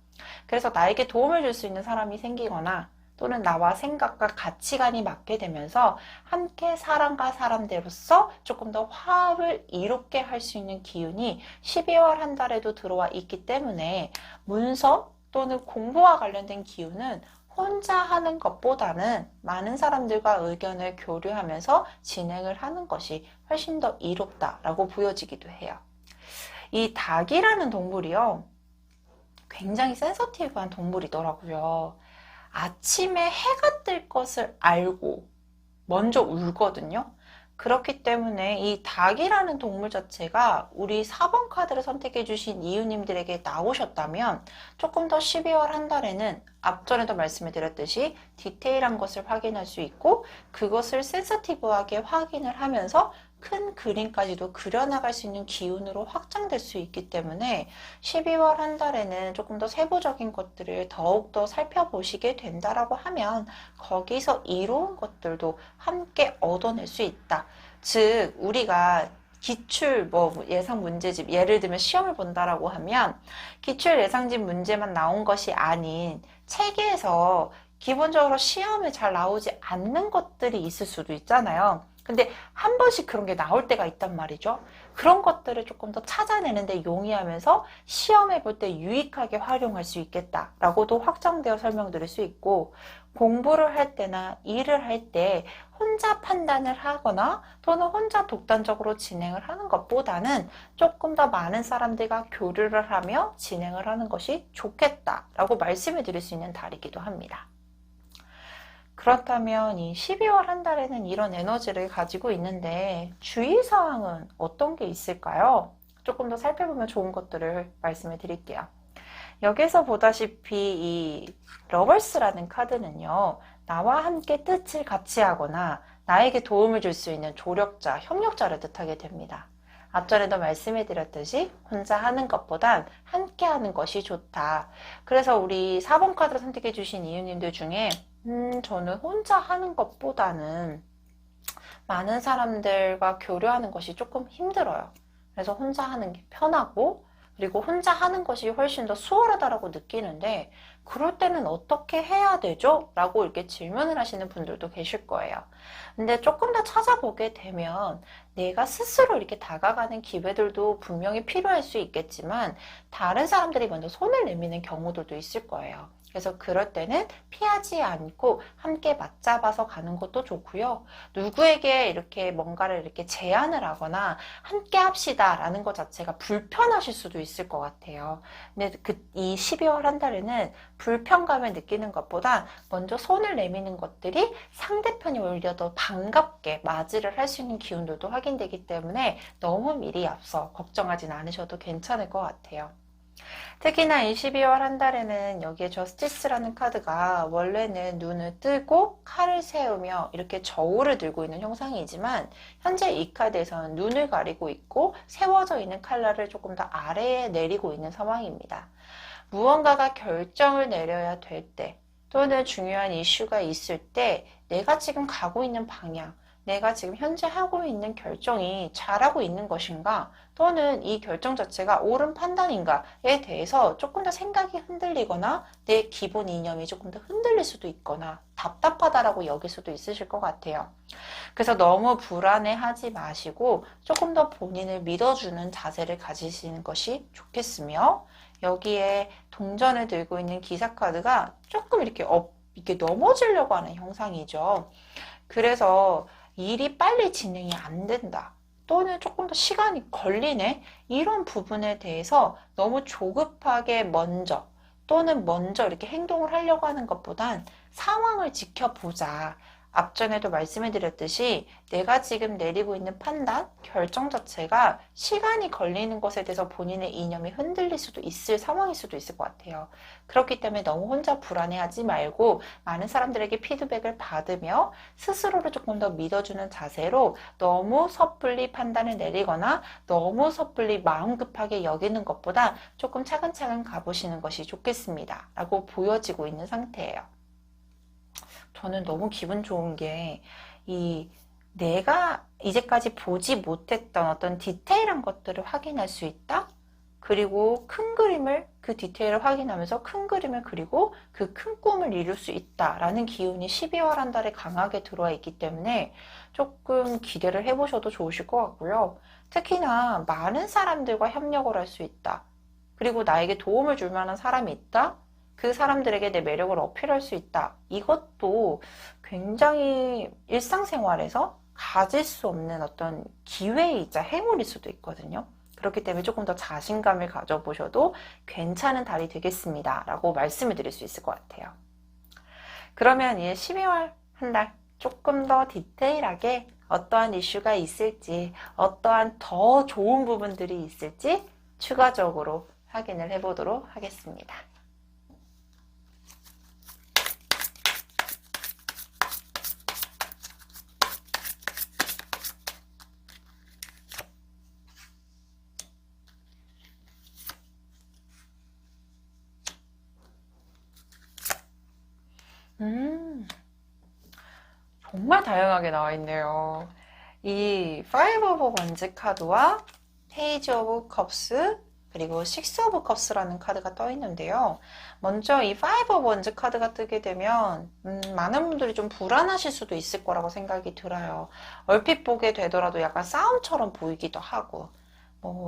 그래서 나에게 도움을 줄 수 있는 사람이 생기거나 또는 나와 생각과 가치관이 맞게 되면서 함께 사람과 사람들로서 조금 더 화합을 이롭게 할 수 있는 기운이 12월 한 달에도 들어와 있기 때문에 문서 또는 공부와 관련된 기운은 혼자 하는 것보다는 많은 사람들과 의견을 교류하면서 진행을 하는 것이 훨씬 더 이롭다라고 보여지기도 해요. 이 닭이라는 동물이요, 굉장히 센서티브한 동물이더라고요. 아침에 해가 뜰 것을 알고 먼저 울거든요. 그렇기 때문에 이 닭이라는 동물 자체가 우리 4번 카드를 선택해 주신 이유님들에게 나오셨다면 조금 더 12월 한 달에는 앞전에도 말씀을 드렸듯이 디테일한 것을 확인할 수 있고 그것을 센서티브하게 확인을 하면서 큰 그림까지도 그려나갈 수 있는 기운으로 확장될 수 있기 때문에 12월 한 달에는 조금 더 세부적인 것들을 더욱더 살펴보시게 된다라고 하면 거기서 이로운 것들도 함께 얻어낼 수 있다. 즉 우리가 기출 예상 문제집, 예를 들면 시험을 본다라고 하면 기출 예상집 문제만 나온 것이 아닌 체계에서 기본적으로 시험에 잘 나오지 않는 것들이 있을 수도 있잖아요. 근데 한 번씩 그런 게 나올 때가 있단 말이죠. 그런 것들을 조금 더 찾아내는데 용이하면서 시험해 볼 때 유익하게 활용할 수 있겠다라고도 확장되어 설명드릴 수 있고, 공부를 할 때나 일을 할 때 혼자 판단을 하거나 또는 혼자 독단적으로 진행을 하는 것보다는 조금 더 많은 사람들과 교류를 하며 진행을 하는 것이 좋겠다라고 말씀을 드릴 수 있는 달이기도 합니다. 그렇다면 이 12월 한 달에는 이런 에너지를 가지고 있는데 주의사항은 어떤 게 있을까요? 조금 더 살펴보면 좋은 것들을 말씀해 드릴게요. 여기서 보다시피 이 러버스라는 카드는요, 나와 함께 뜻을 같이 하거나 나에게 도움을 줄 수 있는 조력자, 협력자를 뜻하게 됩니다. 앞전에도 말씀해 드렸듯이 혼자 하는 것보단 함께 하는 것이 좋다. 그래서 우리 4번 카드를 선택해 주신 이유님들 중에 저는 혼자 하는 것보다는 많은 사람들과 교류하는 것이 조금 힘들어요. 그래서 혼자 하는 게 편하고, 그리고 혼자 하는 것이 훨씬 더 수월하다라고 느끼는데, 그럴 때는 어떻게 해야 되죠? 라고 이렇게 질문을 하시는 분들도 계실 거예요. 근데 조금 더 찾아보게 되면 내가 스스로 이렇게 다가가는 기회들도 분명히 필요할 수 있겠지만, 다른 사람들이 먼저 손을 내미는 경우들도 있을 거예요. 그래서 그럴 때는 피하지 않고 함께 맞잡아서 가는 것도 좋고요. 누구에게 이렇게 뭔가를 이렇게 제안을 하거나 함께 합시다 라는 것 자체가 불편하실 수도 있을 것 같아요. 근데 이 12월 한 달에는 불편감을 느끼는 것보다 먼저 손을 내미는 것들이 상대편이 오히려 더 반갑게 맞이를 할 수 있는 기운들도 확인되기 때문에 너무 미리 앞서 걱정하진 않으셔도 괜찮을 것 같아요. 특히나 이 12월 한 달에는 여기에 저스티스라는 카드가 원래는 눈을 뜨고 칼을 세우며 이렇게 저울을 들고 있는 형상이지만, 현재 이 카드에서는 눈을 가리고 있고 세워져 있는 칼날을 조금 더 아래에 내리고 있는 상황입니다. 무언가가 결정을 내려야 될 때, 또는 중요한 이슈가 있을 때 내가 지금 가고 있는 방향, 내가 지금 현재 하고 있는 결정이 잘하고 있는 것인가, 또는 이 결정 자체가 옳은 판단인가에 대해서 조금 더 생각이 흔들리거나 내 기본 이념이 조금 더 흔들릴 수도 있거나 답답하다라고 여길 수도 있으실 것 같아요. 그래서 너무 불안해하지 마시고 조금 더 본인을 믿어주는 자세를 가지시는 것이 좋겠으며, 여기에 동전을 들고 있는 기사 카드가 조금 이렇게 넘어지려고 하는 형상이죠. 그래서 일이 빨리 진행이 안 된다, 또는 조금 더 시간이 걸리네, 이런 부분에 대해서 너무 조급하게 먼저 이렇게 행동을 하려고 하는 것보단 상황을 지켜보자. 앞전에도 말씀해 드렸듯이 내가 지금 내리고 있는 판단, 결정 자체가 시간이 걸리는 것에 대해서 본인의 이념이 흔들릴 수도 있을 상황일 수도 있을 것 같아요. 그렇기 때문에 너무 혼자 불안해하지 말고 많은 사람들에게 피드백을 받으며 스스로를 조금 더 믿어주는 자세로 너무 섣불리 판단을 내리거나 너무 섣불리 마음 급하게 여기는 것보다 조금 차근차근 가보시는 것이 좋겠습니다 라고 보여지고 있는 상태예요. 저는 너무 기분 좋은 게, 내가 이제까지 보지 못했던 어떤 디테일한 것들을 확인할 수 있다? 그리고 그 디테일을 확인하면서 큰 그림을 그리고 그 큰 꿈을 이룰 수 있다라는 기운이 12월 한 달에 강하게 들어와 있기 때문에 조금 기대를 해보셔도 좋으실 것 같고요. 특히나 많은 사람들과 협력을 할 수 있다. 그리고 나에게 도움을 줄 만한 사람이 있다? 그 사람들에게 내 매력을 어필할 수 있다. 이것도 굉장히 일상생활에서 가질 수 없는 어떤 기회이자 행운일 수도 있거든요. 그렇기 때문에 조금 더 자신감을 가져보셔도 괜찮은 달이 되겠습니다. 라고 말씀을 드릴 수 있을 것 같아요. 그러면 이제 12월 한 달 조금 더 디테일하게 어떠한 이슈가 있을지, 어떠한 더 좋은 부분들이 있을지 추가적으로 확인을 해보도록 하겠습니다. 정말 다양하게 나와 있네요. 이 Five of Wands 카드와 Page of Cups 그리고 Six of Cups라는 카드가 떠 있는데요. 먼저 이 Five of Wands 카드가 뜨게 되면 많은 분들이 좀 불안하실 수도 있을 거라고 생각이 들어요. 얼핏 보게 되더라도 약간 싸움처럼 보이기도 하고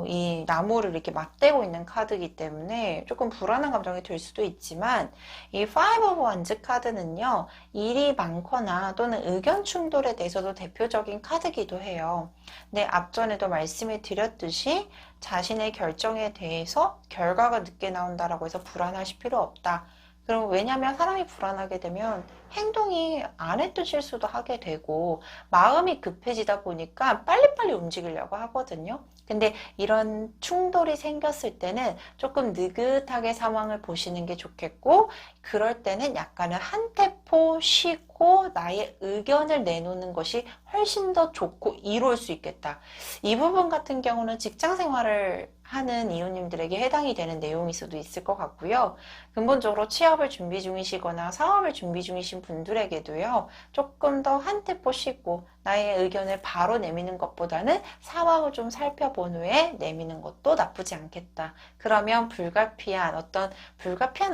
이 나무를 이렇게 맞대고 있는 카드이기 때문에 조금 불안한 감정이 들 수도 있지만 이 Five of Wands 카드는요, 일이 많거나 또는 의견 충돌에 대해서도 대표적인 카드이기도 해요. 네, 앞전에도 말씀을 드렸듯이 자신의 결정에 대해서 결과가 늦게 나온다라고 해서 불안하실 필요 없다. 그럼 왜냐하면 사람이 불안하게 되면 행동이 안 했던 실수도 하게 되고 마음이 급해지다 보니까 빨리빨리 움직이려고 하거든요. 근데 이런 충돌이 생겼을 때는 조금 느긋하게 상황을 보시는 게 좋겠고 그럴 때는 약간은 한 템포 쉬고 나의 의견을 내놓는 것이 훨씬 더 좋고 이로울 수 있겠다. 이 부분 같은 경우는 직장 생활을 하는 이웃님들에게 해당이 되는 내용일 수도 있을 것 같고요. 근본적으로 취업을 준비 중이시거나 사업을 준비 중이신 분들에게도요. 조금 더 한 템포 쉬고 나의 의견을 바로 내미는 것보다는 상황을 좀 살펴본 후에 내미는 것도 나쁘지 않겠다. 그러면 불가피한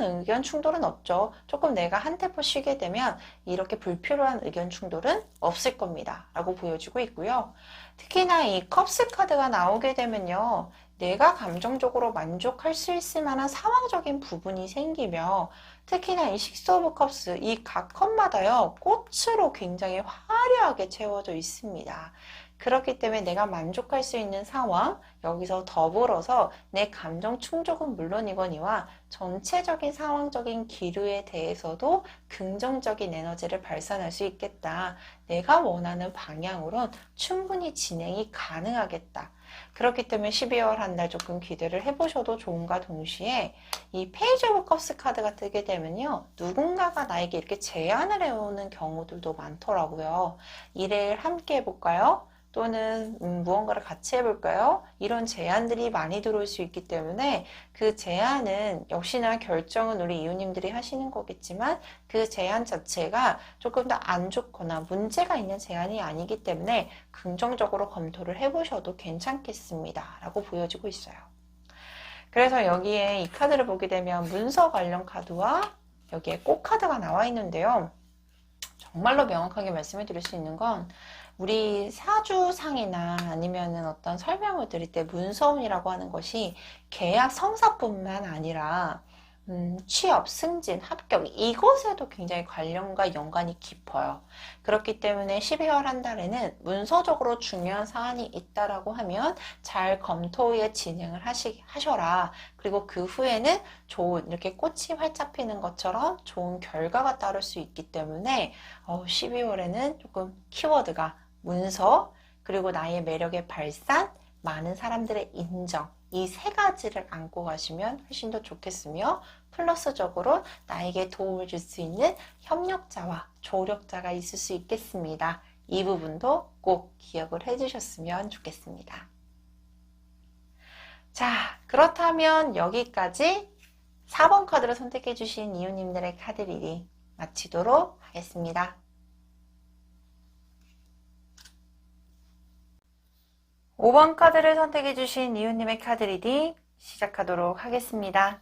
의견 충돌은 없죠. 조금 내가 한 템포 쉬게 되면 이렇게 불필요한 의견 충돌은 없을 겁니다. 라고 보여주고 있고요. 특히나 이 컵스 카드가 나오게 되면요. 내가 감정적으로 만족할 수 있을 만한 상황적인 부분이 생기며 특히나 이 식스 오브 컵스 이 각 컵마다요 꽃으로 굉장히 화려하게 채워져 있습니다. 그렇기 때문에 내가 만족할 수 있는 상황 여기서 더불어서 내 감정 충족은 물론이거니와 전체적인 상황적인 기류에 대해서도 긍정적인 에너지를 발산할 수 있겠다. 내가 원하는 방향으론 충분히 진행이 가능하겠다. 그렇기 때문에 12월 한 달 조금 기대를 해보셔도 좋은가 동시에 이 페이지 오브 컵스 카드가 뜨게 되면요. 누군가가 나에게 이렇게 제안을 해오는 경우들도 많더라고요. 일을 함께 해볼까요? 또는 무언가를 같이 해볼까요? 이런 제안들이 많이 들어올 수 있기 때문에 그 제안은 역시나 결정은 우리 이웃님들이 하시는 거겠지만 그 제안 자체가 조금 더 안 좋거나 문제가 있는 제안이 아니기 때문에 긍정적으로 검토를 해보셔도 괜찮겠습니다. 라고 보여지고 있어요. 그래서 여기에 이 카드를 보게 되면 문서 관련 카드와 여기에 꽃 카드가 나와 있는데요. 정말로 명확하게 말씀해 드릴 수 있는 건 우리 사주상이나 아니면은 어떤 설명을 드릴 때 문서운이라고 하는 것이 계약 성사뿐만 아니라 취업, 승진, 합격 이것에도 굉장히 관련과 연관이 깊어요. 그렇기 때문에 12월 한 달에는 문서적으로 중요한 사안이 있다라고 하면 잘 검토 후에 진행을 하셔라. 그리고 그 후에는 좋은 이렇게 꽃이 활짝 피는 것처럼 좋은 결과가 따를 수 있기 때문에 12월에는 조금 키워드가 문서 그리고 나의 매력의 발산 많은 사람들의 인정 이 세 가지를 안고 가시면 훨씬 더 좋겠으며 플러스적으로 나에게 도움을 줄 수 있는 협력자와 조력자가 있을 수 있겠습니다. 이 부분도 꼭 기억을 해주셨으면 좋겠습니다. 자, 그렇다면 여기까지 4번 카드를 선택해 주신 이웃님들의 카드 리딩 마치도록 하겠습니다. 5번 카드를 선택해 주신 이웃님의 카드 리딩 시작하도록 하겠습니다.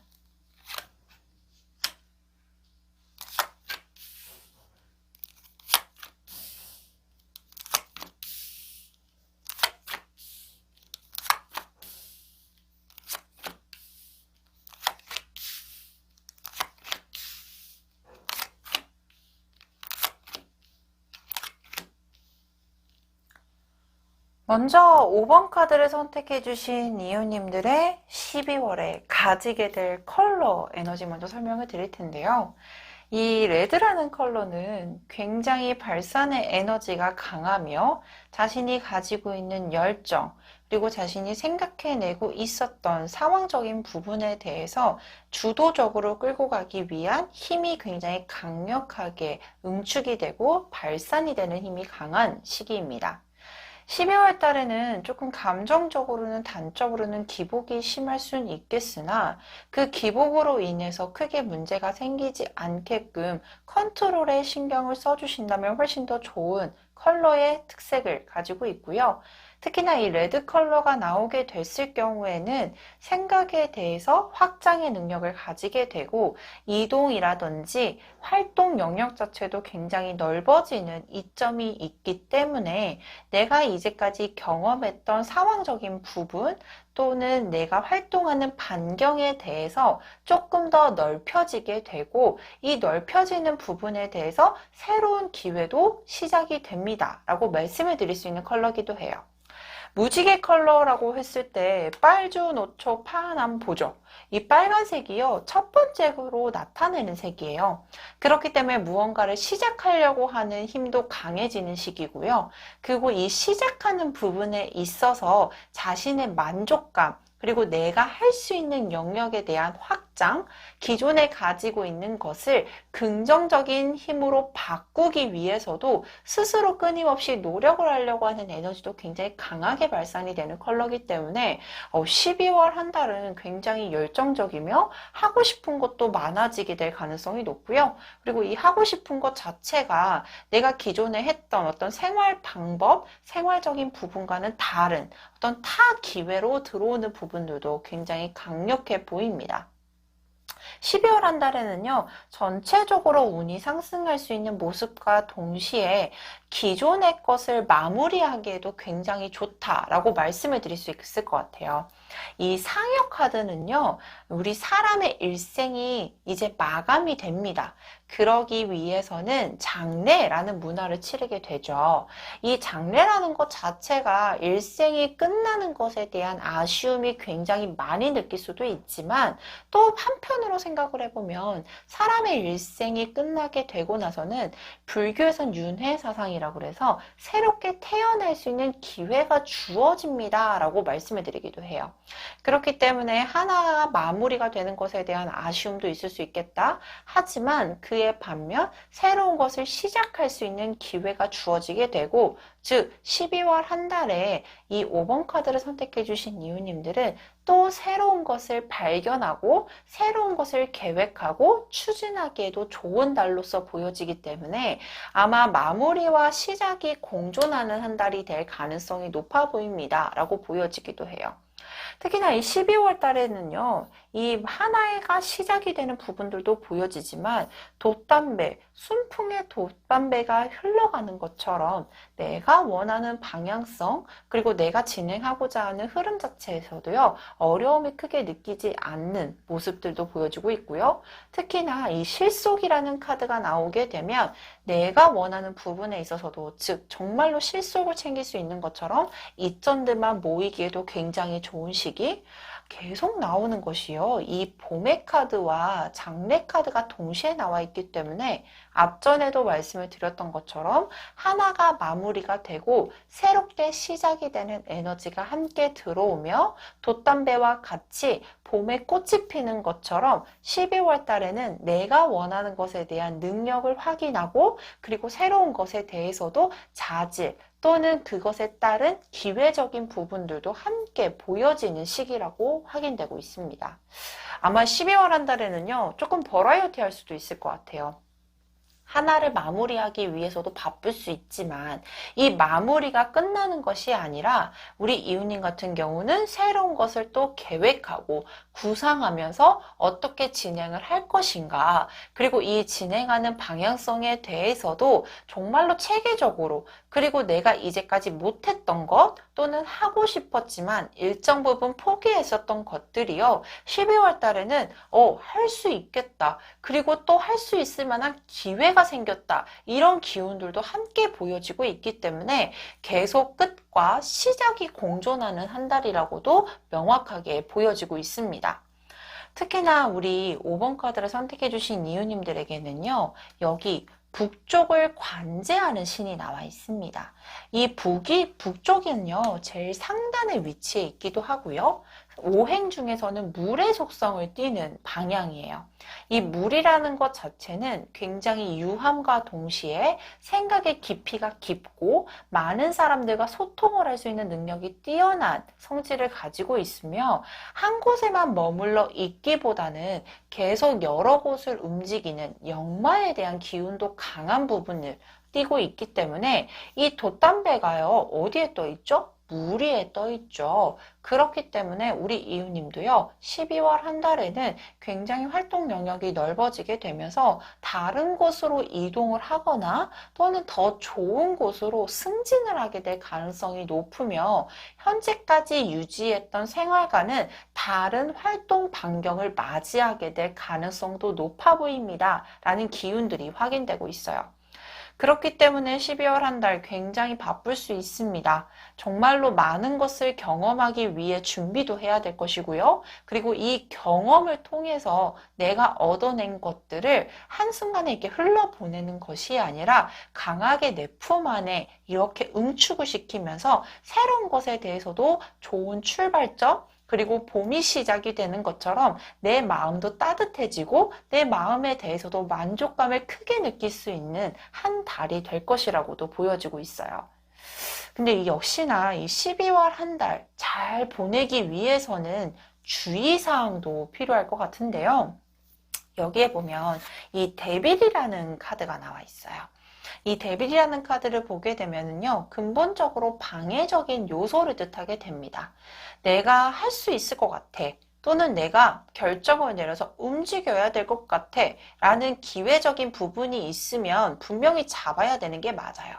먼저 5번 카드를 선택해 주신 이웃님들의 12월에 가지게 될 컬러 에너지 먼저 설명을 드릴 텐데요. 이 레드라는 컬러는 굉장히 발산의 에너지가 강하며 자신이 가지고 있는 열정, 그리고 자신이 생각해내고 있었던 상황적인 부분에 대해서 주도적으로 끌고 가기 위한 힘이 굉장히 강력하게 응축이 되고 발산이 되는 힘이 강한 시기입니다. 12월 달에는 조금 감정적으로는 단적으로는 기복이 심할 수는 있겠으나 그 기복으로 인해서 크게 문제가 생기지 않게끔 컨트롤에 신경을 써주신다면 훨씬 더 좋은 컬러의 특색을 가지고 있고요. 특히나 이 레드 컬러가 나오게 됐을 경우에는 생각에 대해서 확장의 능력을 가지게 되고 이동이라든지 활동 영역 자체도 굉장히 넓어지는 이점이 있기 때문에 내가 이제까지 경험했던 상황적인 부분 또는 내가 활동하는 반경에 대해서 조금 더 넓혀지게 되고 이 넓혀지는 부분에 대해서 새로운 기회도 시작이 됩니다. 라고 말씀을 드릴 수 있는 컬러기도 해요. 무지개 컬러라고 했을 때 빨주, 노초, 파남, 보죠. 이 빨간색이요. 첫 번째로 나타내는 색이에요. 그렇기 때문에 무언가를 시작하려고 하는 힘도 강해지는 시기고요. 그리고 이 시작하는 부분에 있어서 자신의 만족감, 그리고 내가 할 수 있는 영역에 대한 확장, 기존에 가지고 있는 것을 긍정적인 힘으로 바꾸기 위해서도 스스로 끊임없이 노력을 하려고 하는 에너지도 굉장히 강하게 발산이 되는 컬러이기 때문에 12월 한 달은 굉장히 열정적이며 하고 싶은 것도 많아지게 될 가능성이 높고요. 그리고 이 하고 싶은 것 자체가 내가 기존에 했던 어떤 생활 방법, 생활적인 부분과는 다른 어떤 타 기회로 들어오는 부분들도 굉장히 강력해 보입니다. 12월 한 달에는요, 전체적으로 운이 상승할 수 있는 모습과 동시에 기존의 것을 마무리하기에도 굉장히 좋다라고 말씀을 드릴 수 있을 것 같아요. 이 상역 카드는요, 우리 사람의 일생이 이제 마감이 됩니다. 그러기 위해서는 장례라는 문화를 치르게 되죠. 이 장례라는 것 자체가 일생이 끝나는 것에 대한 아쉬움이 굉장히 많이 느낄 수도 있지만 또 한편으로 생각을 해보면 사람의 일생이 끝나게 되고 나서는 불교에선 윤회사상이라고 해서 새롭게 태어날 수 있는 기회가 주어집니다 라고 말씀을 드리기도 해요. 그렇기 때문에 하나가 마무리가 되는 것에 대한 아쉬움도 있을 수 있겠다. 하지만 그에 반면 새로운 것을 시작할 수 있는 기회가 주어지게 되고, 즉 12월 한 달에 이 5번 카드를 선택해 주신 이웃님들은 또 새로운 것을 발견하고 새로운 것을 계획하고 추진하기에도 좋은 달로서 보여지기 때문에 아마 마무리와 시작이 공존하는 한 달이 될 가능성이 높아 보입니다 라고 보여지기도 해요. 특히나 이 12월 달에는요, 이 하나가 시작이 되는 부분들도 보여지지만 돛담배, 순풍의 돛담배가 흘러가는 것처럼 내가 원하는 방향성, 그리고 내가 진행하고자 하는 흐름 자체에서도요, 어려움이 크게 느끼지 않는 모습들도 보여지고 있고요. 특히나 이 실속이라는 카드가 나오게 되면 내가 원하는 부분에 있어서도, 즉 정말로 실속을 챙길 수 있는 것처럼 이점들만 모이기에도 굉장히 좋은 시기, 계속 나오는 것이요. 이 봄의 카드와 장래 카드가 동시에 나와 있기 때문에 앞전에도 말씀을 드렸던 것처럼 하나가 마무리가 되고 새롭게 시작이 되는 에너지가 함께 들어오며 돛담배와 같이 봄에 꽃이 피는 것처럼 12월 달에는 내가 원하는 것에 대한 능력을 확인하고 그리고 새로운 것에 대해서도 자질 또는 그것에 따른 기회적인 부분들도 함께 보여지는 시기라고 확인되고 있습니다. 아마 12월 한 달에는요, 조금 버라이어티 할 수도 있을 것 같아요. 하나를 마무리하기 위해서도 바쁠 수 있지만 이 마무리가 끝나는 것이 아니라 우리 이웃님 같은 경우는 새로운 것을 또 계획하고 구상하면서 어떻게 진행을 할 것인가, 그리고 이 진행하는 방향성에 대해서도 정말로 체계적으로, 그리고 내가 이제까지 못했던 것 또는 하고 싶었지만 일정 부분 포기했었던 것들이요, 12월 달에는 할 수 있겠다, 그리고 또 할 수 있을 만한 기회가 문제가 생겼다. 이런 기운들도 함께 보여지고 있기 때문에 계속 끝과 시작이 공존하는 한 달이라고도 명확하게 보여지고 있습니다. 특히나 우리 5번 카드를 선택해 주신 이유님들에게는요, 여기 북쪽을 관제하는 신이 나와 있습니다. 이 북쪽은요, 제일 상단의 위치에 있기도 하고요. 오행 중에서는 물의 속성을 띠는 방향이에요. 이 물이라는 것 자체는 굉장히 유함과 동시에 생각의 깊이가 깊고 많은 사람들과 소통을 할 수 있는 능력이 뛰어난 성질을 가지고 있으며 한 곳에만 머물러 있기보다는 계속 여러 곳을 움직이는 역마에 대한 기운도 강한 부분을 띠고 있기 때문에 이 돛담배가요, 어디에 떠 있죠? 물 위에 떠 있죠. 그렇기 때문에 우리 이웃님도요, 12월 한 달에는 굉장히 활동 영역이 넓어지게 되면서 다른 곳으로 이동을 하거나 또는 더 좋은 곳으로 승진을 하게 될 가능성이 높으며 현재까지 유지했던 생활과는 다른 활동 반경을 맞이하게 될 가능성도 높아 보입니다. 라는 기운들이 확인되고 있어요. 그렇기 때문에 12월 한 달 굉장히 바쁠 수 있습니다. 정말로 많은 것을 경험하기 위해 준비도 해야 될 것이고요. 그리고 이 경험을 통해서 내가 얻어낸 것들을 한순간에 이렇게 흘러보내는 것이 아니라 강하게 내 품 안에 이렇게 응축을 시키면서 새로운 것에 대해서도 좋은 출발점, 그리고 봄이 시작이 되는 것처럼 내 마음도 따뜻해지고 내 마음에 대해서도 만족감을 크게 느낄 수 있는 한 달이 될 것이라고도 보여지고 있어요. 근데 역시나 이 12월 한 달 잘 보내기 위해서는 주의사항도 필요할 것 같은데요. 여기에 보면 이 데빌이라는 카드가 나와 있어요. 이 데빌이라는 카드를 보게 되면요, 근본적으로 방해적인 요소를 뜻하게 됩니다. 내가 할 수 있을 것 같아. 또는 내가 결정을 내려서 움직여야 될 것 같아. 라는 기회적인 부분이 있으면 분명히 잡아야 되는 게 맞아요.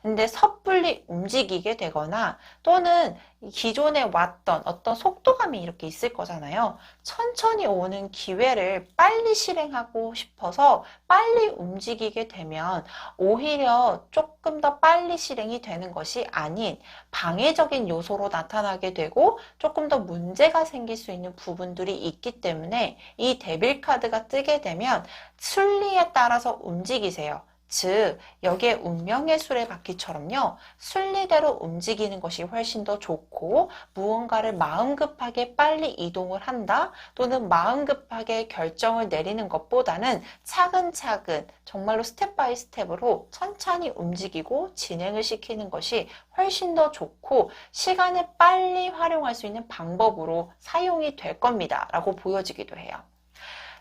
근데 섣불리 움직이게 되거나 또는 기존에 왔던 어떤 속도감이 이렇게 있을 거잖아요. 천천히 오는 기회를 빨리 실행하고 싶어서 빨리 움직이게 되면 오히려 조금 더 빨리 실행이 되는 것이 아닌 방해적인 요소로 나타나게 되고 조금 더 문제가 생길 수 있는 부분들이 있기 때문에 이 데빌 카드가 뜨게 되면 순리에 따라서 움직이세요. 즉 여기에 운명의 수레바퀴처럼요, 순리대로 움직이는 것이 훨씬 더 좋고 무언가를 마음 급하게 빨리 이동을 한다 또는 마음 급하게 결정을 내리는 것보다는 차근차근 정말로 스텝 바이 스텝으로 천천히 움직이고 진행을 시키는 것이 훨씬 더 좋고 시간을 빨리 활용할 수 있는 방법으로 사용이 될 겁니다 라고 보여지기도 해요.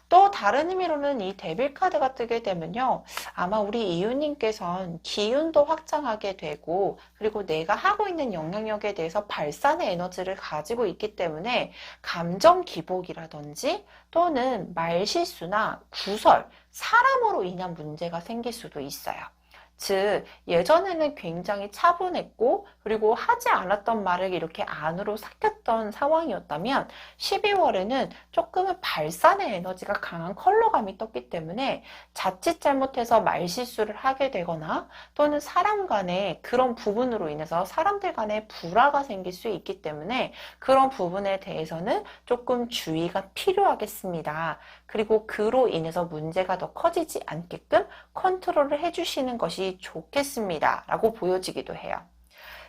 또 다른 의미로는 이 데빌 카드가 뜨게 되면요, 아마 우리 이웃님께서는 기운도 확장하게 되고 그리고 내가 하고 있는 영향력에 대해서 발산의 에너지를 가지고 있기 때문에 감정 기복이라든지 또는 말실수나 구설, 사람으로 인한 문제가 생길 수도 있어요. 즉 예전에는 굉장히 차분했고 그리고 하지 않았던 말을 이렇게 안으로 삭혔던 상황이었다면 12월에는 조금은 발산의 에너지가 강한 컬러감이 떴기 때문에 자칫 잘못해서 말실수를 하게 되거나 또는 사람 간에 그런 부분으로 인해서 사람들 간에 불화가 생길 수 있기 때문에 그런 부분에 대해서는 조금 주의가 필요하겠습니다. 그리고 그로 인해서 문제가 더 커지지 않게끔 컨트롤을 해주시는 것이 좋겠습니다 라고 보여지기도 해요.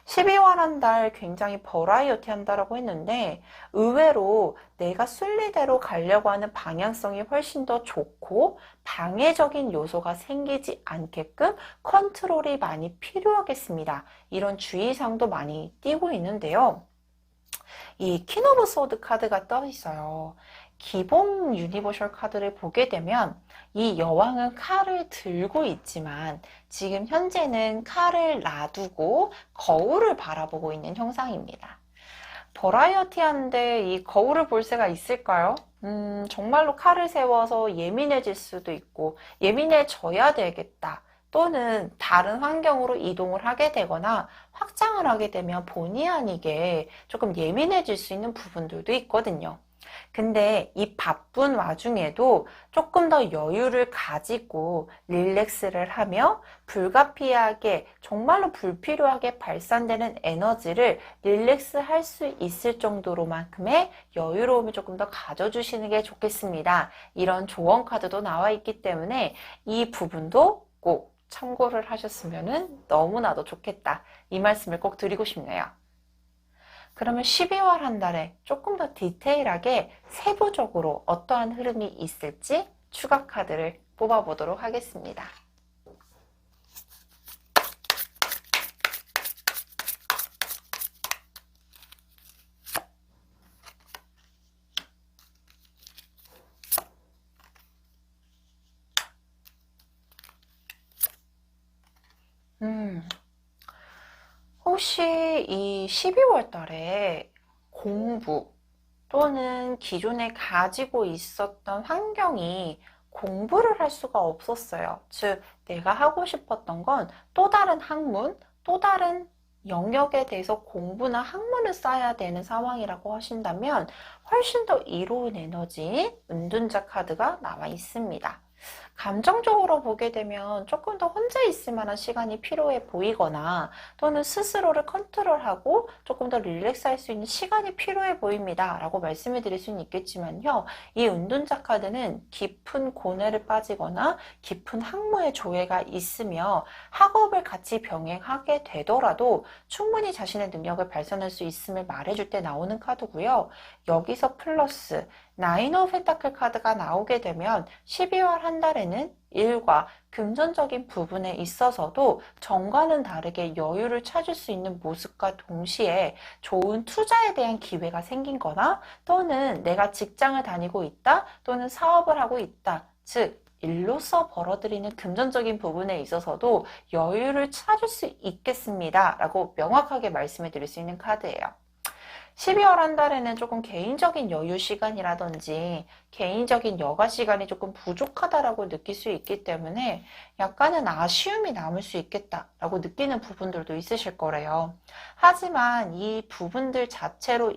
12월 한 달 굉장히 버라이어티 한다라고 했는데 의외로 내가 순리대로 가려고 하는 방향성이 훨씬 더 좋고 방해적인 요소가 생기지 않게끔 컨트롤이 많이 필요하겠습니다. 이런 주의사항도 많이 띄고 있는데요. 이 퀸 오브 소드 카드가 떠 있어요. 기본 유니버셜 카드를 보게 되면 이 여왕은 칼을 들고 있지만 지금 현재는 칼을 놔두고 거울을 바라보고 있는 형상입니다. 버라이어티한데 이 거울을 볼 새가 있을까요? 정말로 칼을 세워서 예민해질 수도 있고 예민해져야 되겠다. 또는 다른 환경으로 이동을 하게 되거나 확장을 하게 되면 본의 아니게 조금 예민해질 수 있는 부분들도 있거든요. 근데 이 바쁜 와중에도 조금 더 여유를 가지고 릴렉스를 하며 불가피하게 정말로 불필요하게 발산되는 에너지를 릴렉스 할 수 있을 정도로만큼의 여유로움을 조금 더 가져주시는 게 좋겠습니다. 이런 조언 카드도 나와 있기 때문에 이 부분도 꼭 참고를 하셨으면 너무나도 좋겠다. 이 말씀을 꼭 드리고 싶네요. 그러면 12월 한 달에 조금 더 디테일하게 세부적으로 어떠한 흐름이 있을지 추가 카드를 뽑아보도록 하겠습니다. 혹시 이 12월 달에 공부 또는 기존에 가지고 있었던 환경이 공부를 할 수가 없었어요. 즉, 내가 하고 싶었던 건 또 다른 학문, 또 다른 영역에 대해서 공부나 학문을 쌓아야 되는 상황이라고 하신다면 훨씬 더 이로운 에너지인 은둔자 카드가 나와 있습니다. 감정적으로 보게 되면 조금 더 혼자 있을 만한 시간이 필요해 보이거나 또는 스스로를 컨트롤하고 조금 더 릴렉스 할 수 있는 시간이 필요해 보입니다 라고 말씀을 드릴 수는 있겠지만요, 이 은둔자 카드는 깊은 고뇌를 빠지거나 깊은 학문의 조예가 있으며 학업을 같이 병행하게 되더라도 충분히 자신의 능력을 발산할 수 있음을 말해줄 때 나오는 카드고요. 여기서 플러스 나인 오브 펜타클 카드가 나오게 되면 12월 한 달에는 일과 금전적인 부분에 있어서도 전과는 다르게 여유를 찾을 수 있는 모습과 동시에 좋은 투자에 대한 기회가 생긴 거나 또는 내가 직장을 다니고 있다 또는 사업을 하고 있다, 즉 일로서 벌어들이는 금전적인 부분에 있어서도 여유를 찾을 수 있겠습니다 라고 명확하게 말씀해 드릴 수 있는 카드예요. 12월 한 달에는 조금 개인적인 여유 시간이라든지 개인적인 여가 시간이 조금 부족하다라고 느낄 수 있기 때문에 약간은 아쉬움이 남을 수 있겠다라고 느끼는 부분들도 있으실 거래요. 하지만 이 부분들 자체로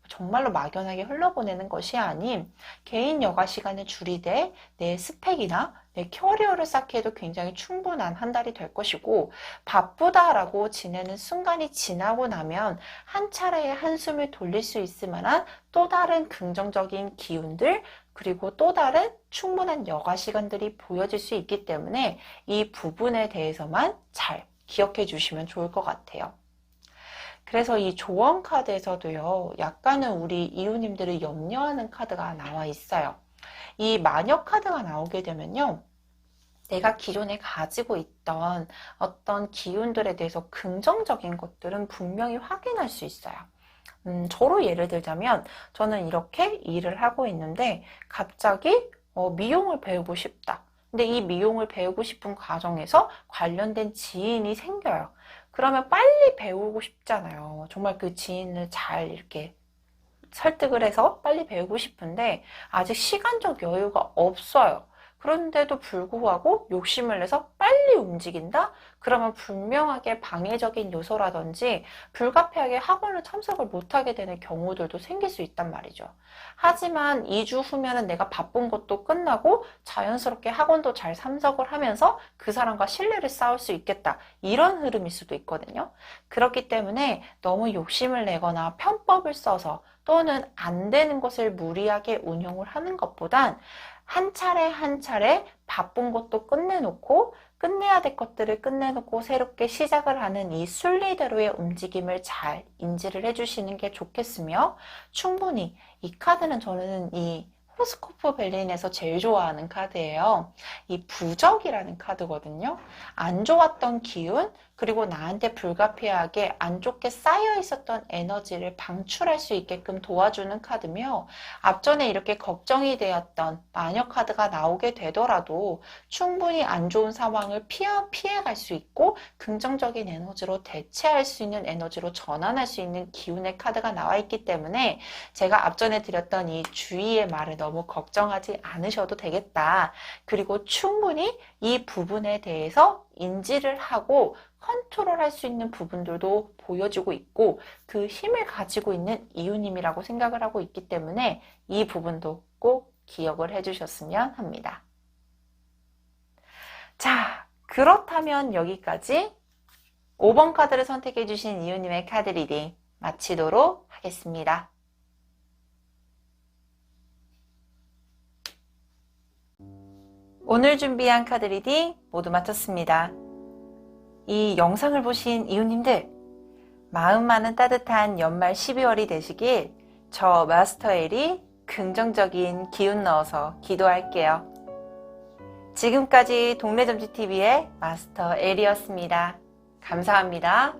정말로 막연하게 흘러보내는 것이 아닌 개인 여가 시간을 줄이되 내 스펙이나 내 커리어를 쌓기에도 굉장히 충분한 한 달이 될 것이고, 바쁘다라고 지내는 순간이 지나고 나면 한 차례의 한숨을 돌릴 수 있을 만한 또 다른 긍정적인 기운들 그리고 또 다른 충분한 여가 시간들이 보여질 수 있기 때문에 이 부분에 대해서만 잘 기억해 주시면 좋을 것 같아요. 그래서 이 조언 카드에서도요, 약간은 우리 이웃님들을 염려하는 카드가 나와 있어요. 이 마녀 카드가 나오게 되면요, 내가 기존에 가지고 있던 어떤 기운들에 대해서 긍정적인 것들은 분명히 확인할 수 있어요. 저로 예를 들자면 저는 이렇게 일을 하고 있는데 갑자기 미용을 배우고 싶다. 근데 이 미용을 배우고 싶은 과정에서 관련된 지인이 생겨요. 그러면 빨리 배우고 싶잖아요. 정말 그 지인을 잘 이렇게 설득을 해서 빨리 배우고 싶은데 아직 시간적 여유가 없어요. 그런데도 불구하고 욕심을 내서 빨리 움직인다? 그러면 분명하게 방해적인 요소라든지 불가피하게 학원을 참석을 못하게 되는 경우들도 생길 수 있단 말이죠. 하지만 2주 후면은 내가 바쁜 것도 끝나고 자연스럽게 학원도 잘 참석을 하면서 그 사람과 신뢰를 쌓을 수 있겠다. 이런 흐름일 수도 있거든요. 그렇기 때문에 너무 욕심을 내거나 편법을 써서 또는 안 되는 것을 무리하게 운용을 하는 것보단 한 차례 한 차례 바쁜 것도 끝내놓고 끝내야 될 것들을 끝내놓고 새롭게 시작을 하는 이 순리대로의 움직임을 잘 인지를 해주시는 게 좋겠으며, 충분히 이 카드는 저는 이 호로스코프 벨린에서 제일 좋아하는 카드예요. 이 부적이라는 카드거든요. 안 좋았던 기운 그리고 나한테 불가피하게 안 좋게 쌓여 있었던 에너지를 방출할 수 있게끔 도와주는 카드며, 앞전에 이렇게 걱정이 되었던 마녀 카드가 나오게 되더라도 충분히 안 좋은 상황을 피해갈 수 있고 긍정적인 에너지로 대체할 수 있는 에너지로 전환할 수 있는 기운의 카드가 나와 있기 때문에, 제가 앞전에 드렸던 이 주의의 말을 너무 걱정하지 않으셔도 되겠다. 그리고 충분히 이 부분에 대해서 인지를 하고 컨트롤할 수 있는 부분들도 보여지고 있고, 그 힘을 가지고 있는 이유님이라고 생각을 하고 있기 때문에 이 부분도 꼭 기억을 해주셨으면 합니다. 자, 그렇다면 여기까지 5번 카드를 선택해 주신 이유님의 카드 리딩 마치도록 하겠습니다. 오늘 준비한 카드 리딩 모두 마쳤습니다. 이 영상을 보신 이웃님들, 마음만은 따뜻한 연말 12월이 되시길 저 마스터 엘이 긍정적인 기운 넣어서 기도할게요. 지금까지 동네점집TV의 마스터 엘이었습니다. 감사합니다.